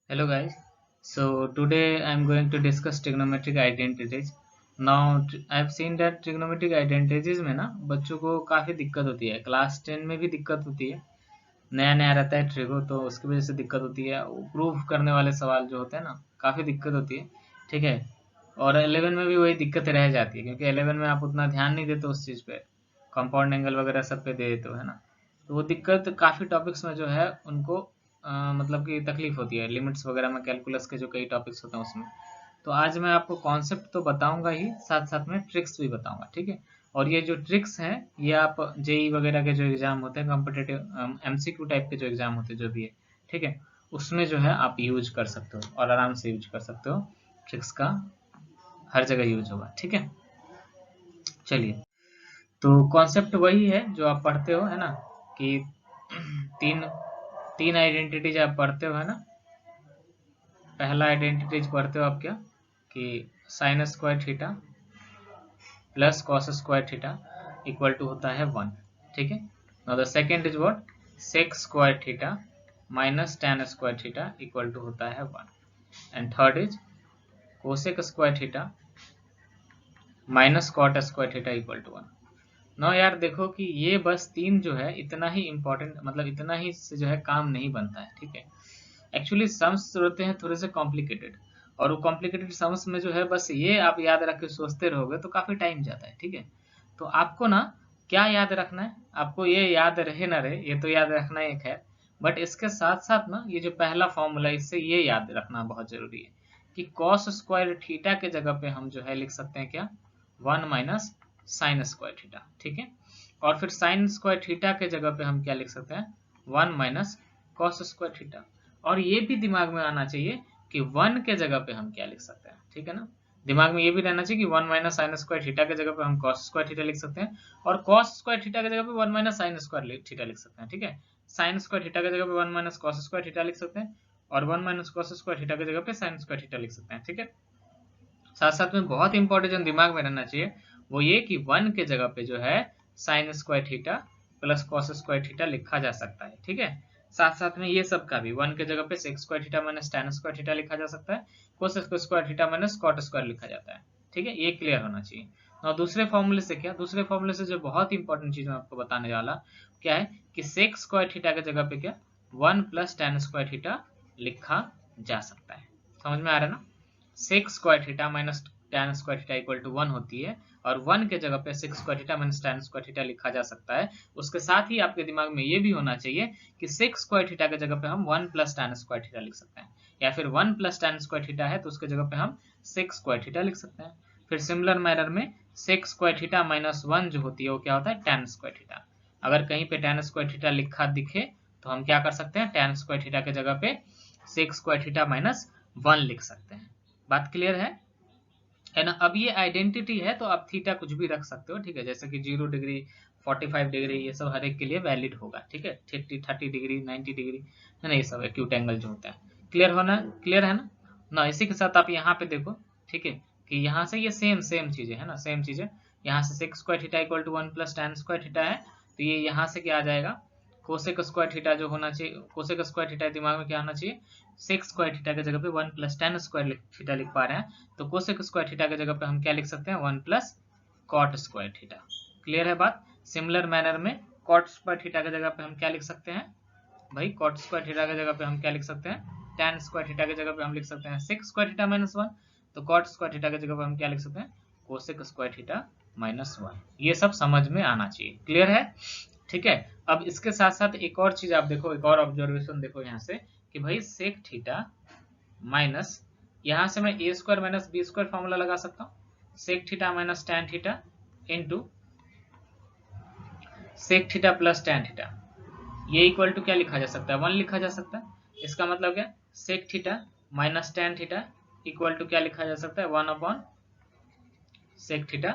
Hello guys. So today I'm going to discuss trigonometric identities. Now I've seen that trigonometric identities में ना बच्चों को काफ़ी दिक्कत होती है। क्लास 10 में भी दिक्कत होती है। नया नया रहता है ट्रिगो तो उसकी वजह से दिक्कत होती है। प्रूफ करने वाले सवाल जो होते हैं ना काफ़ी दिक्कत होती है। ठीक है। और 11 में भी वही दिक्कत रह जाती है क्योंकि 11 में आप उतना ध्यान नहीं देते उस चीज़ पे। कंपाउंड एंगल वगैरह सब पे दे देते हो है ना। तो वो दिक्कत काफ़ी टॉपिक्स में जो है उनको मतलब कि तकलीफ होती है लिमिट्स वगैरह में कैलकुलस के जो कई टॉपिक्स होते हैं उसमें। तो आज मैं आपको कॉन्सेप्ट तो बताऊंगा ही साथ साथ में ट्रिक्स भी बताऊंगा। ठीक है। और ये जो ट्रिक्स हैं ये आप जेई वगैरह के जो एग्जाम होते हैं कॉम्पिटेटिव एमसीक्यू टाइप के जो एग्जाम होते हैं जो भी है। ठीक है। उसमें जो है आप यूज कर सकते हो और आराम से यूज कर सकते हो। ट्रिक्स का हर जगह यूज होगा। ठीक है। चलिए। तो कॉन्सेप्ट वही है जो आप पढ़ते हो है ना कि तीन तीन आइडेंटिटीज आप पढ़ते हो है ना। पहला आइडेंटिटीज पढ़ते हो आप क्या कि sine square theta plus cos square theta equal to होता है 1। ठीक है। Now the second is what sec square theta minus tan square theta equal to होता है 1। And third is cosec square theta minus cot square theta equal to 1। ना यार देखो कि ये बस तीन जो है इतना ही इम्पोर्टेंट मतलब इतना ही से जो है काम नहीं बनता है। ठीक है। एक्चुअली सम्स होते हैं थोड़े से कॉम्प्लिकेटेड और वो कॉम्प्लिकेटेड सम्स में जो है बस ये आप याद रख के सोचते रहोगे तो काफी टाइम जाता है। ठीक है। तो आपको ना क्या याद रखना है आपको ये याद रहे ना रहे ये तो याद रखना एक है। बट इसके साथ साथ ना ये जो पहला फॉर्मूला इससे ये याद रखना बहुत जरूरी है कि कॉस स्क्वायर थीटा के जगह पे हम जो है लिख सकते हैं क्या 1 माइनस साइन स्क्वायर थीटा। ठीक है। और फिर साइन स्क्वायर थीटा के जगह पे हम क्या लिख सकते हैं 1 माइनस कॉस स्क्वायर थीटा। और ये भी दिमाग में आना चाहिए कि 1 के जगह पे हम क्या लिख सकते हैं। ठीक है ना। दिमाग में ये भी रहना चाहिए कि 1 माइनस साइन स्क्वायर थीटा के जगह पे हम कॉस स्क्वायर थीटा लिख सकते हैं और कॉस स्क्वायर थीटा के जगह पे 1 माइनस साइन स्क्वायर थीटा लिख सकते हैं। ठीक है। साइन स्क्वायर थीटा के जगह पे 1 माइनस कॉस स्क्वायर थीटा लिख सकते हैं और 1 माइनस कॉस स्क्वायर थीटा की जगह पे साइन स्क्वायर थीटा लिख सकते हैं। ठीक है। साथ साथ में बहुत इंपॉर्टेंट जो दिमाग में रहना चाहिए वो ये कि 1 के जगह पे जो है sine square theta plus cos square theta लिखा जा सकता है। ठीक है। साथ साथ में ये सब का भी 1 के जगह पे sec square theta minus tan square theta लिखा जा सकता है। Cos square theta minus cot square लिखा जाता है। ठीक है। ये क्लियर होना चाहिए। और दूसरे फॉर्मूले से क्या दूसरे फॉर्मूले से जो बहुत इंपॉर्टेंट चीज मैं आपको बताने वाला क्या है कि सेक स्क्वायर थीटा की जगह पे क्या 1 प्लस tan स्क्वायर थीटा लिखा जा सकता है। समझ में आ रहा है ना। Sec square theta minus tan square theta equal to 1 होती है और 1 के जगह पे sec square theta minus tan square theta लिखा जा सकता है। उसके साथ ही आपके दिमाग में ये भी होना चाहिए कि सेक स्क्वायर थीटा की जगह पे हम 1 प्लस tan स्क्वायर थीटा लिख सकते हैं या फिर 1 प्लस tan स्क्वायर थीटा है तो उसके जगह पे हम सेक स्क्वायर थीटा लिख सकते हैं। फिर सिमिलर मैनर में सेक स्क्वायर थीटा माइनस 1 जो होती है वो क्या होता है tan स्क्वायर थीटा। अगर कहीं पे tan स्क्वायर थीटा लिखा दिखे तो हम क्या कर सकते हैं tan स्क्वायर थीटा की जगह पे सेक स्क्वायर थीटा माइनस 1 लिख सकते हैं। बात क्लियर है ना। अब ये आइडेंटिटी है तो आप थीटा कुछ भी रख सकते हो। ठीक है। जैसे कि 0 डिग्री 45 डिग्री ये सब हर एक के लिए वैलिड होगा। ठीक है। 30 डिग्री 90 डिग्री है ना ये सब एक्यूट एंगल जो होता है क्लियर होना क्लियर है ना। ना इसी के साथ आप यहाँ पे देखो। ठीक है। कि यहाँ से ये सेम चीजें है ना सेम चीजें यहाँ से sec square theta equal to 1 plus tan square theta है तो ये यहाँ से क्या आ जाएगा कोसेक स्क्वायर थीटा जो होना चाहिए कोसेक स्क्वायर थीटा दिमाग में क्या होना चाहिए सेक स्क्वायर थीटा की जगह पे 1 प्लस tan स्क्वायर थीटा लिख पा रहे हैं तो कोसेक स्क्वायर थीटा की जगह पे हम क्या लिख सकते हैं 1 plus cot square theta. Clear है बात। सिमिलर मैनर में कॉट स्क्वायर थीटा की जगह पे हम क्या लिख सकते हैं भाई कॉट स्क्वायर थीटा की जगह पे हम क्या लिख सकते हैं tan स्क्वायर थीटा की जगह पे हम लिख सकते हैं सेक स्क्वायर थीटा माइनस 1 तो कॉट स्क्वायर थीटा की जगह पे हम क्या लिख सकते हैं कोसेक स्क्वायर थीटा माइनस 1। ये सब समझ में आना चाहिए। क्लियर है। ठीक है। अब इसके साथ साथ एक और चीज आप देखो एक और ऑब्जर्वेशन देखो यहाँ से कि भाई सेक थीटा माइनस यहाँ से मैं a square minus b square formula लगा सकता हूँ sec theta minus tan theta into sec theta plus tan theta ये इक्वल टू क्या लिखा जा सकता है 1 लिखा जा सकता है। इसका मतलब क्या sec theta minus tan theta equal to क्या लिखा जा सकता है 1 upon sec theta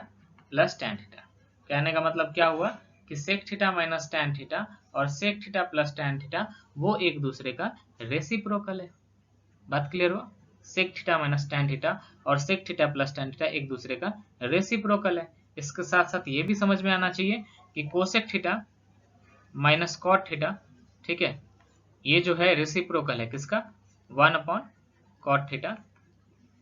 plus tan theta. कहने का मतलब क्या हुआ कि sec theta minus tan theta और sec theta plus tan theta वो एक दूसरे का रेसिप्रोकल है। बात क्लियर हुआ। Sec theta minus tan theta और sec theta plus tan theta एक दूसरे का रेसिप्रोकल है। इसके साथ साथ ये भी समझ में आना चाहिए कि cosec theta minus cot theta ठीक है ये जो है रेसिप्रोकल है किसका 1 upon cot theta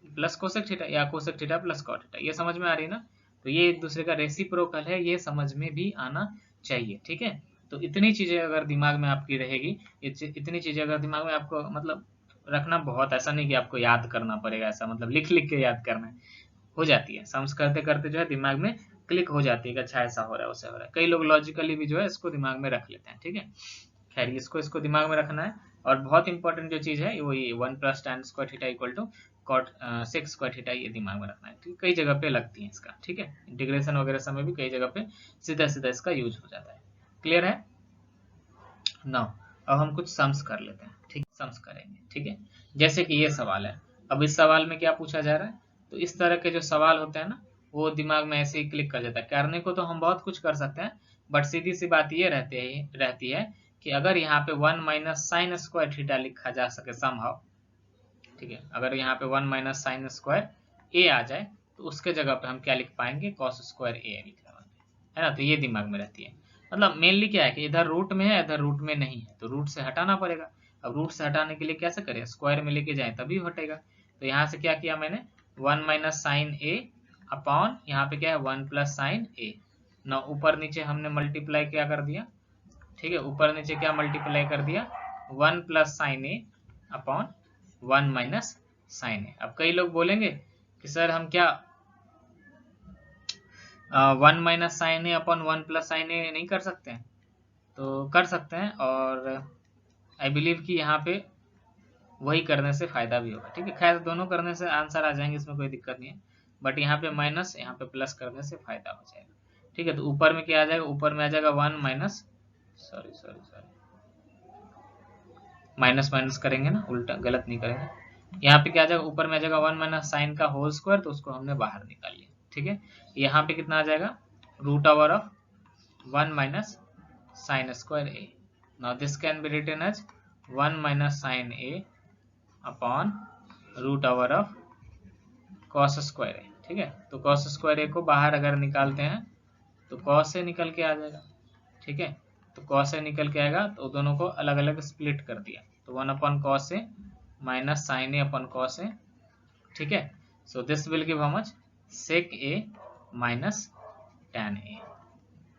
plus cosec theta या cosec theta plus cot theta. ये समझ में आ रही है ना? तो ये एक दूसरे का रेसिप्रोकल है, ये समझ में भी आना चाहिए, ठीक है। तो इतनी चीजें अगर दिमाग में आपकी रहेगी, इतनी चीजें अगर दिमाग में आपको मतलब रखना, बहुत ऐसा नहीं कि आपको याद करना पड़ेगा, ऐसा मतलब लिख लिख के याद करना है, हो जाती है सम्स करते करते जो है दिमाग में क्लिक हो जाती है कि अच्छा ऐसा हो रहा है वैसा हो रहा है। कई लोग लॉजिकली भी जो है इसको दिमाग में रख लेते हैं, ठीक है। खैर इसको दिमाग में रखना है। और बहुत इंपॉर्टेंट जो चीज है वो ये 1 plus tan square theta equal to cot 6 square theta, ये दिमाग में रखना है, ठीक। कई जगह पे लगती है इसका, ठीक है। इंटीग्रेशन वगैरह समय भी कई जगह पे सीधा सीधा इसका यूज हो जाता है। क्लियर है? नाउ अब हम कुछ सम्स कर लेते हैं, ठीक। सम्स करेंगे, ठीक है। जैसे कि ये सवाल है, अब इस सवाल में क्या पूछा जा रहा है, तो इस तरह के जो सवाल होते हैं ना, वो दिमाग में ऐसे ही क्लिक कर जाता है। करने को तो हम बहुत कुछ कर सकते हैं, बट सीधी सी बात ये रहती है कि अगर यहाँ पे 1 माइनस साइन स्क्वायर थीटा लिखा जा सके समहाउ, ठीक है, अगर यहाँ पे 1 माइनस साइन स्क्वायर ए आ जाए तो उसके जगह पे हम क्या लिख पाएंगे, कॉस स्क्वायर ए लिख पाएंगे, है ना। तो ये दिमाग में रहती है। मतलब मेनली क्या है कि इधर रूट में है, इधर रूट में नहीं है, तो रूट से हटाना पड़ेगा। अब रूट से हटाने के लिए कैसे करें, स्क्वायर में लेके जाए तभी हटेगा। तो यहाँ से क्या किया मैंने, 1 माइनस साइन ए अपॉन यहाँ पे क्या है 1 प्लस साइन ए ना, ऊपर नीचे हमने मल्टीप्लाई क्या कर दिया, ठीक है, ऊपर नीचे क्या मल्टीप्लाई कर दिया, 1 plus sign a upon 1 minus sine ए। अब कई लोग बोलेंगे कि सर हम क्या 1 minus sine a upon 1 plus sign ए नहीं कर सकते हैं? तो कर सकते हैं, और आई बिलीव कि यहाँ पे वही करने से फायदा भी होगा, ठीक है। खैर दोनों करने से आंसर आ जाएंगे, इसमें कोई दिक्कत नहीं है, बट यहाँ पे माइनस यहाँ पे प्लस करने से फायदा हो जाएगा, ठीक है। तो ऊपर में क्या आ जाएगा, ऊपर में आ जाएगा 1 माइनस, सॉरी माइनस माइनस करेंगे ना, उल्टा गलत नहीं करेंगे। यहाँ पे क्या आ जाएगा, ऊपर में आ जाएगा 1 माइनस साइन का होल स्क्वायर, तो उसको हमने बाहर निकाल लिया, ठीक है। यहाँ पे कितना आ जाएगा, root over of 1 minus sine square a. Now this can be written as 1 minus sine a upon root over of cos square a, ठीक है। तो कॉस स्क्वायर ए को बाहर अगर निकालते हैं तो कॉस से निकल के आ जाएगा, ठीक है। तो कॉस से निकल के आएगा, तो दोनों को अलग अलग स्प्लिट कर दिया, तो 1 upon cos a minus sine a upon cos a, ठीक है। So this will give how much, sec a minus tan a.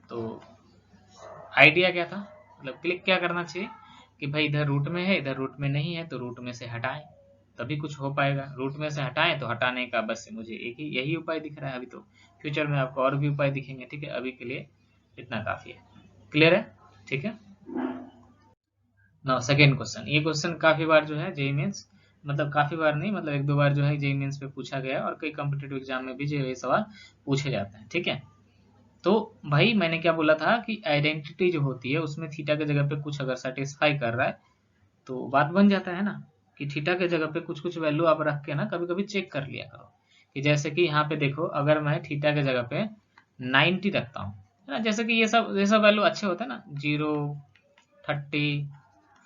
तो आइडिया क्या था, मतलब क्लिक क्या करना चाहिए कि भाई इधर रूट में है, इधर रूट में नहीं है, तो रूट में से हटाएं तभी कुछ हो पाएगा। रूट में से हटाएं तो हटाने का बस मुझे एक ही यही उपाय दिख रहा है अभी, तो फ्यूचर में आपको और भी उपाय दिखेंगे, ठीक है। अभी के लिए इतना काफी है। क्लियर है? ठीक है। नाउ सेकेंड क्वेश्चन, ये क्वेश्चन काफी बार जो है जेईई मेंस, मतलब काफी बार नहीं, मतलब एक दो बार जो है जेईई मेंस पे पूछा गया, और कई कॉम्पिटिटिव एग्जाम में भी जो ये सवाल पूछे जाते हैं, ठीक है। तो भाई मैंने क्या बोला था कि आइडेंटिटी जो होती है उसमें थीटा के जगह पे कुछ अगर सेटिस्फाई कर रहा है तो बात बन जाता है ना, कि थीटा के जगह पे कुछ कुछ वैल्यू आप रख के ना कभी कभी चेक कर लिया करो, कि जैसे कि यहाँ पे देखो, अगर मैं थीटा के जगह पे 90 रखता हूँ, है ना, जैसे कि ये सब वैल्यू अच्छे होते हैं ना, 0, 30,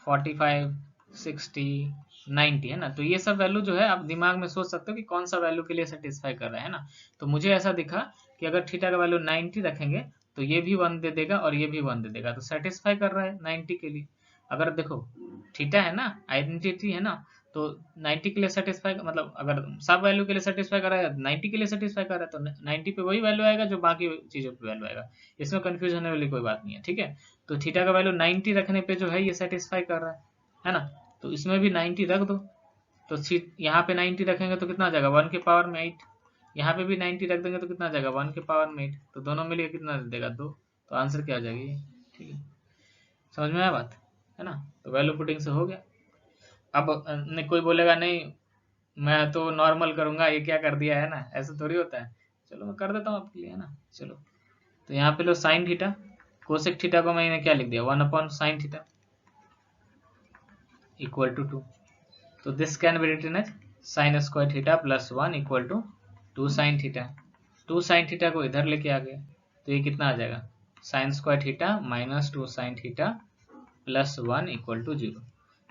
45, 60, 90, है ना। तो ये सब वैल्यू जो है आप दिमाग में सोच सकते हो कि कौन सा वैल्यू के लिए सेटिस्फाई कर रहा है ना। तो मुझे ऐसा दिखा कि अगर थीटा का वैल्यू 90 रखेंगे तो ये भी 1 दे देगा और ये भी 1 दे देगा, तो सेटिस्फाई कर रहा है 90 के लिए। अगर देखो थीटा है ना, आइडेंटिटी है ना, तो 90 के लिए सेटिस्फाई, मतलब अगर सब वैल्यू के लिए सेटिस्फाई कर रहा है, 90 के लिए सेटिस्फाई कर रहा है, तो 90 पे वही वैल्यू आएगा जो बाकी चीजों पे वैल्यू आएगा। इसमें कंफ्यूज होने वाली कोई बात नहीं है, ठीक है। तो थीटा का वैल्यू 90 रखने पे जो है ये सेटिस्फाई कर रहा है ना। तो इसमें भी 90 रख दो, तो यहाँ पे 90 रखेंगे तो कितना आ जाएगा, 1 के पावर में 8। यहाँ पे भी 90 रख देंगे तो कितना आ जाएगा, 1 के पावर में 8। तो दोनों मिलिए कितना दे देगा, 2। तो आंसर क्या आ जाएगी, ठीक है। समझ में आया बात, है ना। तो वैल्यू पुटिंग से हो गया। अब नहीं कोई बोलेगा नहीं मैं तो नॉर्मल करूंगा, ये क्या कर दिया, है ना, ऐसा थोड़ी होता है। चलो मैं कर देता हूँ आपके लिए, है ना। चलो तो यहाँ पे लो साइन थीटा, कोसेक थीटा को मैंने क्या लिख दिया, 1 upon sine theta equal to 2। तो this can be written as sine square theta plus 1 equal to 2 sine theta. 2 sine theta को इधर लेके आ गया, तो ये कितना आ जाएगा, sine square theta minus 2 sine theta plus 1 equal to 0।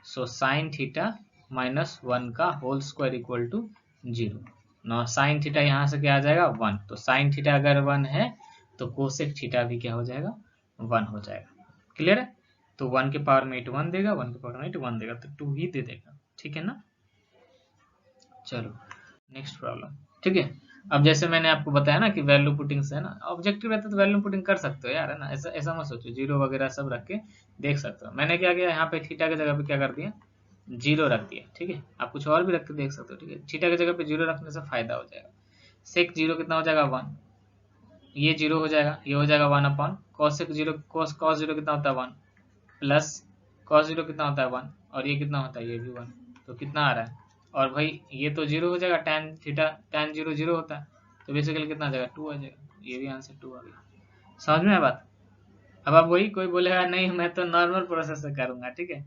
So sine theta minus 1 का whole square equal to 0। Now sine theta यहाँ से क्या आ जाएगा, 1। तो साइन थीटा अगर 1 है तो कोसेक थीटा भी क्या हो जाएगा, 1 हो जाएगा। क्लियर है? तो 1 के पावर में 8 1 देगा, 1 के पावर में 8 1 देगा, तो 2 ही दे देगा। ठीक है ना। चलो नेक्स्ट प्रॉब्लम। ठीक है, अब जैसे मैंने आपको बताया ना कि वैल्यू पुटिंग से है ना, ऑब्जेक्टिव रहता तो वैल्यू पुटिंग कर सकते हो यार, है ना, ऐसा ऐसा मत सोचो, जीरो वगैरह सब रख के देख सकते हो। मैंने क्या किया, यहाँ पे थीटा की जगह पे क्या कर दिया, जीरो रख दिया। ठीक है, आप कुछ और भी रख के देख सकते हो। ठीक है, थीटा की जगह पे जीरो रखने से फायदा हो जाएगा। सेक जीरो कितना हो जाएगा, 1, ये जीरो हो जाएगा, ये हो जाएगा 1 upon cosec zero, cos zero कितना होता है 1, प्लस कॉस जीरो कितना होता है 1, और ये कितना होता है, ये भी 1, तो कितना आ रहा है, और भाई ये तो जीरो हो जाएगा, tan theta tan zero zero होता है, तो बेसिकली कितना आ जाएगा, 2 आ जाएगा। ये भी आंसर 2 आ गया। समझ में आया बात। अब आप वही, कोई बोलेगा नहीं मैं तो नॉर्मल प्रोसेस से करूंगा, ठीक है,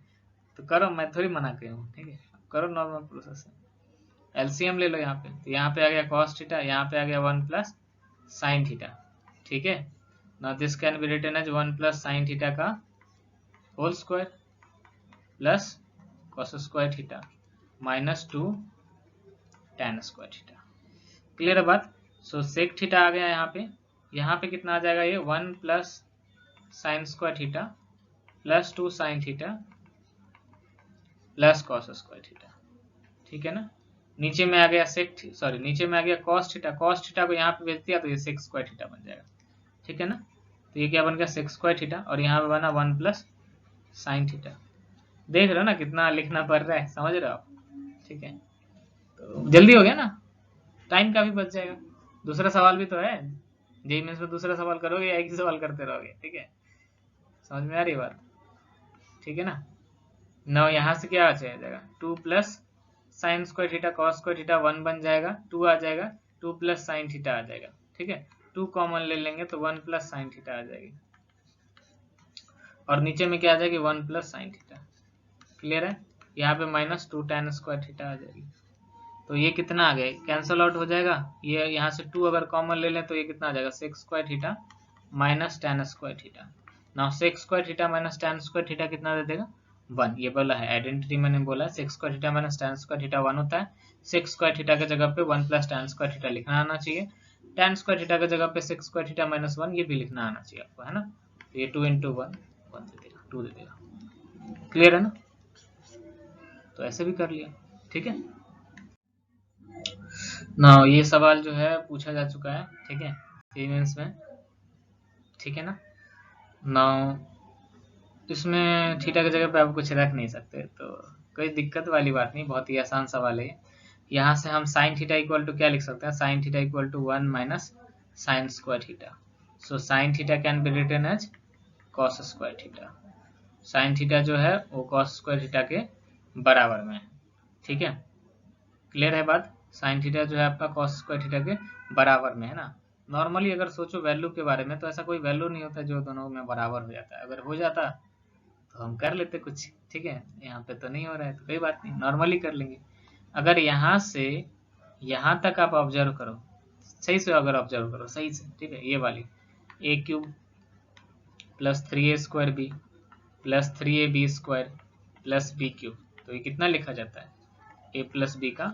तो करो, मैं थोड़ी मना किया हूँ, ठीक है, करो नॉर्मल प्रोसेस से। एलसीएम ले लो यहाँ पे, तो यहाँ पे आ गया कॉस थीटा, यहाँ पे आ गया 1 प्लस साइन थीटा। ठीक है, now this can be written as 1 plus sine theta का whole square plus cos square theta minus 2 tan square theta. Clear है बात। सो सेक थीटा आ गया यहाँ पे कितना आ जाएगा, ये 1 plus sign square theta plus 2 sine theta plus cos square theta. ठीक है ना। नीचे में आ गया नीचे में आ गया कॉस थीटा, कॉस थीटा को यहाँ पे भेज दिया तो ये सेक स्क्वायर थीटा बन जाएगा। ठीक है ना, तो ये क्या बन गया, सेक स्क्वायर थीटा, और यहाँ पे बना 1 प्लस साइन थीटा। देख रहे हो ना कितना लिखना पड़ रहा है, समझ रहे हो आप। ठीक है, तो जल्दी हो गया ना, टाइम का भी बच जाएगा। दूसरा सवाल भी तो है, जेईई मेंस में दूसरा सवाल करोगे या एक ही सवाल करते रहोगे। ठीक है, समझ में आ रही बात। ठीक है ना। नाउ यहाँ से क्या आ जाएगा, 2 plus sign square theta cos square theta 1 बन जाएगा, 2 आ जाएगा, 2 प्लस साइन थीटा आ जाएगा। ठीक है, 2 कॉमन ले लेंगे तो 1 प्लस साइन थीटा आ जाएगी, और नीचे में क्या आ जाएगी, 1 प्लस साइन थीटा। क्लियर है, यहाँ पे माइनस 2 tan स्क्वायर थीटा आ जाएगी। तो ये कितना आ गया, कैंसल आउट हो जाएगा, ये यहाँ से 2 अगर कॉमन ले लें तो ये कितना आ जाएगा, sec square theta minus tan square theta. Now sec square theta minus tan square theta कितना दे देगा, 1। ये बोला है आइडेंटिटी, मैंने बोला है sec square theta minus tan square theta 1 होता है। सेक स्क्वायर थीटा की जगह पे 1 प्लस tan स्क्वायर थीटा लिखना आना चाहिए। tan स्क्वायर थीटा की जगह पे सेक स्क्वायर थीटा माइनस 1 ये भी लिखना आना चाहिए आपको, है ना। तो ये 2 इंटू 1 1 दे देगा, 2 दे देगा। क्लियर है ना, तो ऐसे भी कर लिया। ठीक है ना, ये सवाल जो है पूछा जा चुका है। ठीक है, मेंस में। ठीक है ना। नाउ इसमें थीटा की जगह पे आप कुछ रख नहीं सकते, तो कोई दिक्कत वाली बात नहीं, बहुत ही आसान सवाल है। यहाँ से हम साइन थीटा इक्वल टू क्या लिख सकते हैं, sine theta equal to 1 minus sine square theta. So sine theta can be written as cos square theta. Sine theta जो है वो कॉस स्क्वायर थीटा के बराबर में है। ठीक है, क्लियर है बात। साइन थीटा जो है आपका कॉस स्क्वायर थीटा के बराबर में है ना। नॉर्मली अगर सोचो वैल्यू के बारे में, तो ऐसा कोई वैल्यू नहीं होता जो दोनों में बराबर हो जाता है। अगर हो जाता तो हम कर लेते कुछ। ठीक है, यहाँ पे तो नहीं हो रहा है, तो कोई बात नहीं, नॉर्मली कर लेंगे। अगर यहाँ से यहाँ तक आप ऑब्जर्व करो, सही से अगर ऑब्जर्व करो सही से, ठीक है, ये वाली a cube plus 3a² b plus 3ab² plus b cube, तो ये कितना लिखा जाता है, ए प्लस बी का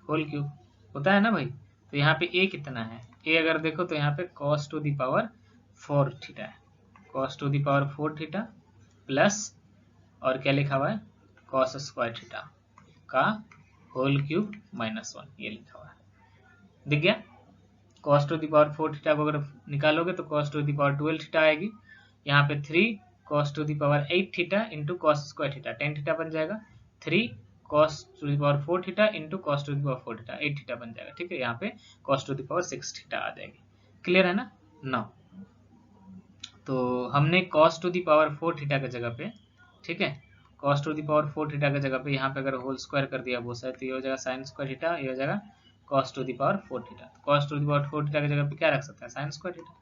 होल क्यूब होता है ना भाई। तो यहाँ पे ए कितना है, ए अगर देखो तो यहाँ पे cos to the power 4 theta है, cos to the power 4 theta plus, और क्या लिखा हुआ है, cos स्क्वायर थीटा का होल क्यूब माइनस 1, ये लिखा हुआ है, दिख गया। cos to the power 4 theta को अगर निकालोगे तो cos to the power 12 theta आएगी। यहाँ पे 3 cos to the power 8 theta into cos square theta 10 theta बन जाएगा। 3 cos to the power 4 theta into cos to the power 4 theta 8 theta बन जाएगा। ठीक है, यहाँ पे cos to the power 6 theta आ जाएगी। क्लियर है ना। नाउ तो हमने cos to the power 4 theta की जगह पे, ठीक है, cos to the power 4 theta की जगह पे यहाँ पे अगर होल स्क्वायर कर दिया वो साइड, तो ये हो जाएगा साइन स्क्वायर थीटा, ये हो जाएगा cos to the power 4 theta. cos to the power 4 theta की जगह पे क्या रख सकते हैं, साइन स्क्वायर थीटा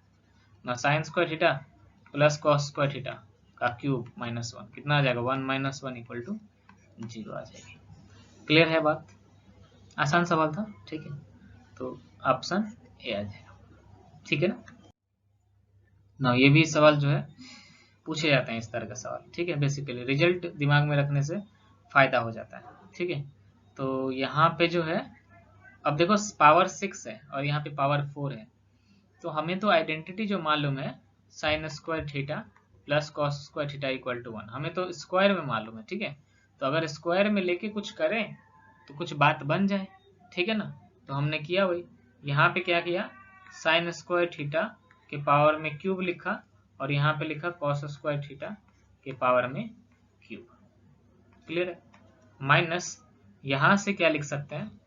ना, sine square theta plus cos square theta का क्यूब माइनस 1 कितना आ जाएगा, 1 माइनस 1 इक्वल टू 0 आ जाएगी। क्लियर है बात, आसान सवाल था। ठीक है, तो ऑप्शन ए आ जाएगा। ठीक है ना, ये भी सवाल जो है पूछे जाते हैं इस तरह का सवाल। ठीक है, बेसिकली रिजल्ट दिमाग में रखने से फायदा हो जाता है। ठीक है, तो यहाँ पे जो है, अब देखो पावर 6 है और यहाँ पे पावर 4 है, तो हमें तो आइडेंटिटी जो मालूम है sine square theta plus cos square theta equal to 1, हमें तो स्क्वायर में मालूम है। ठीक है, तो अगर स्क्वायर में लेके कुछ करें तो कुछ बात बन जाए, ठीक है ना। तो हमने किया वही, यहाँ पे क्या किया, साइन स्क्वायर थीटा के पावर में क्यूब लिखा और यहाँ पे लिखा कॉस स्क्वायर थीटा के पावर में क्यूब। क्लियर है। माइनस यहाँ से क्या लिख सकते हैं,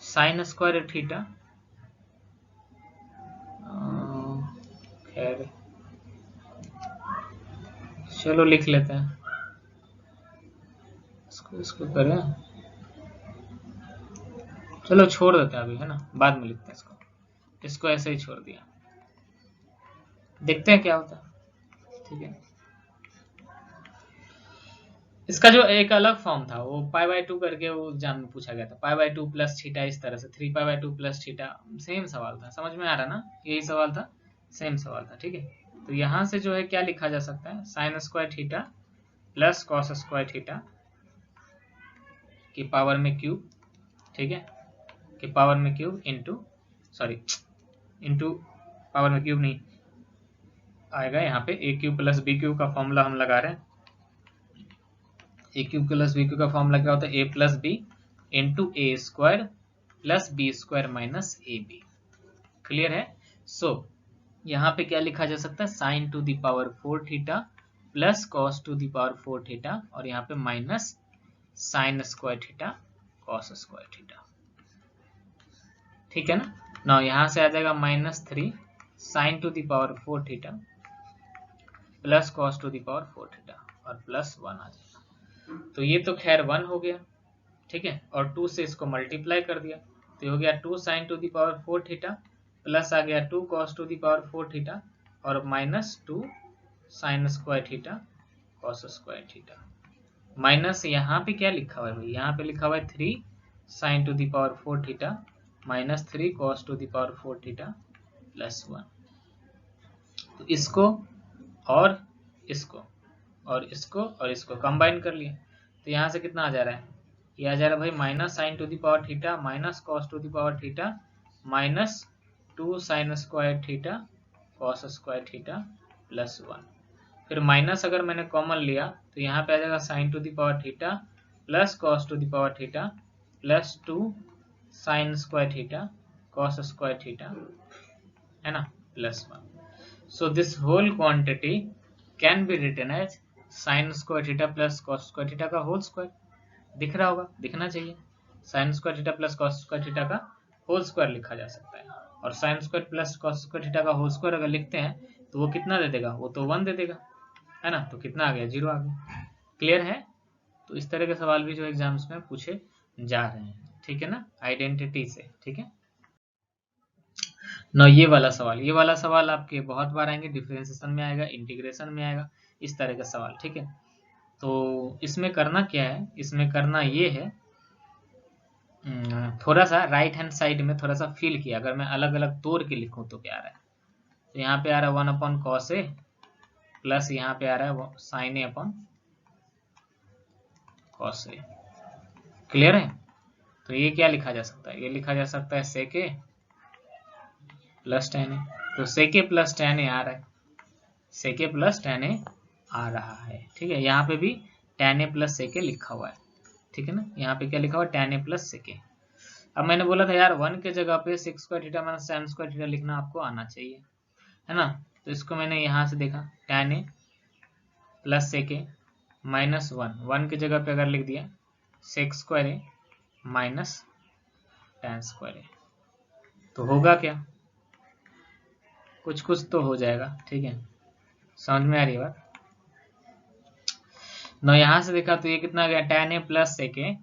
साइन स्क्वायर थीटा, खैर चलो लिख लेते हैं, इसको करें, चलो छोड़ देते हैं अभी, है ना, बाद में लिखते हैं इसको ऐसे ही छोड़ दिया, देखते हैं क्या होता है। ठीक है, इसका जो एक अलग फॉर्म था वो π/2 करके वो एग्जाम में पूछा गया था, π/2 प्लस थीटा, इस तरह से 3π/2 प्लस थीटा, सेम सवाल था, समझ में आ रहा ना, यही सवाल था, सेम सवाल था। ठीक है, तो यहाँ से जो है क्या लिखा जा सकता है, sine square theta plus cos square theta की पावर में क्यूब, ठीक है, की पावर में क्यूब इंटू पावर में क्यूब नहीं आएगा, यहाँ पे a cube plus b cube का फॉर्मूला हम लगा रहे हैं। A cube plus b cube का फॉर्मूला क्या होता है, a plus b into a square plus B square minus a b. Clear है। सो यहाँ पे क्या लिखा जा सकता है, sign to the power 4 theta plus cos to the power 4 theta और यहाँ पे minus sine square theta cos square theta. ठीक है ना। ना यहाँ से आ जाएगा -3 sign to the power 4 theta plus cos to the power 4 theta और प्लस 1 आ जाएगा। तो ये तो खैर 1 हो गया, ठीक है, और 2 से इसको मल्टीप्लाई कर दिया तो हो गया 2 sine to the power 4 theta plus आ गया 2 cos to the power 4 theta और -2 sine square theta cos square theta. Minus यहाँ पे क्या लिखा हुआ है भाई, यहाँ पे लिखा हुआ है 3 sign to the power 4 theta -3 cos to the power 4 theta plus 1। तो इसको और इसको और इसको और इसको कंबाइन कर लिया तो यहाँ से कितना आ जा रहा है, ये आ जा रहा है भाई minus sign to the power theta minus cos to the power theta -2 sine square theta cos square theta plus 1। फिर माइनस अगर मैंने कॉमन लिया तो यहाँ पे आ जाएगा sign to the power theta plus cos to the power theta plus 2 sine square theta cos square theta, है ना, plus 1। So this whole quantity can be written as sin square theta plus cos square theta का whole square. दिख रहा होगा, दिखना चाहिए, sin square theta plus cos square theta का whole square लिखा जा सकता है और sin square plus cos square theta का होल स्क्वायर अगर लिखते हैं तो वो कितना दे देगा, वो तो 1 दे देगा, है ना, तो कितना आ गया, 0 आ गया। क्लियर है। तो इस तरह के सवाल भी जो एग्जाम्स में पूछे जा रहे हैं, ठीक है ना, आइडेंटिटी से। ठीक है ना, ये वाला सवाल आपके बहुत बार आएंगे, डिफरेंशिएशन में आएगा, इंटीग्रेशन में आएगा, इस तरह का सवाल। ठीक है, तो इसमें करना क्या है, इसमें करना ये है, थोड़ा सा राइट हैंड साइड में थोड़ा सा फील किया, अगर मैं अलग अलग तोड़ के लिखूं तो क्या आ रहा है, तो यहाँ पे आ रहा है 1/cos A प्लस यहाँ पे आ रहा है sin A/cos A। क्लियर है। तो ये क्या लिखा जा सकता है, ये लिखा जा सकता है sec A plus tan A। तो sec A plus tan A आ रहा है, sec A plus tan A आ रहा है। ठीक है, यहाँ पे भी tan A plus sec A लिखा हुआ है, ठीक है ना, यहाँ पे क्या लिखा हुआ है, tan A plus sec A। अब मैंने बोला था यार 1 के जगह पे sec square theta minus tan square theta लिखना आपको आना चाहिए, है ना। तो इसको मैंने यहाँ से देखा tan A plus sec A minus 1 की जगह पे अगर लिख दिया sec square A minus tan square A, तो होगा क्या, कुछ तो हो जाएगा। ठीक है, समझ में आ रही है बात ना। यहां से देखा तो ये कितना आ गया, tan A plus sec A,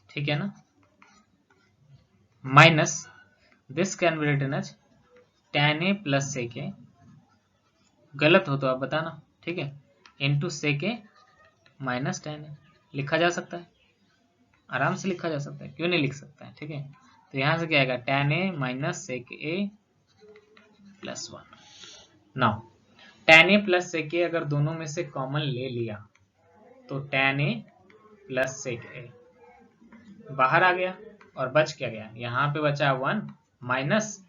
ठीक है ना, minus this can be written as tan A plus sec A, गलत हो तो आप बताना, ठीक है, into sec A minus tan A लिखा जा सकता है, आराम से लिखा जा सकता है, क्यों नहीं लिख सकता है। ठीक है, तो यहां से क्या आएगा, tan A minus sec A plus 1। Now tan A plus sec A अगर दोनों में से कॉमन ले लिया तो tan A plus sec A बाहर आ गया और बच क्या गया, यहाँ पे बचा 1 माइनस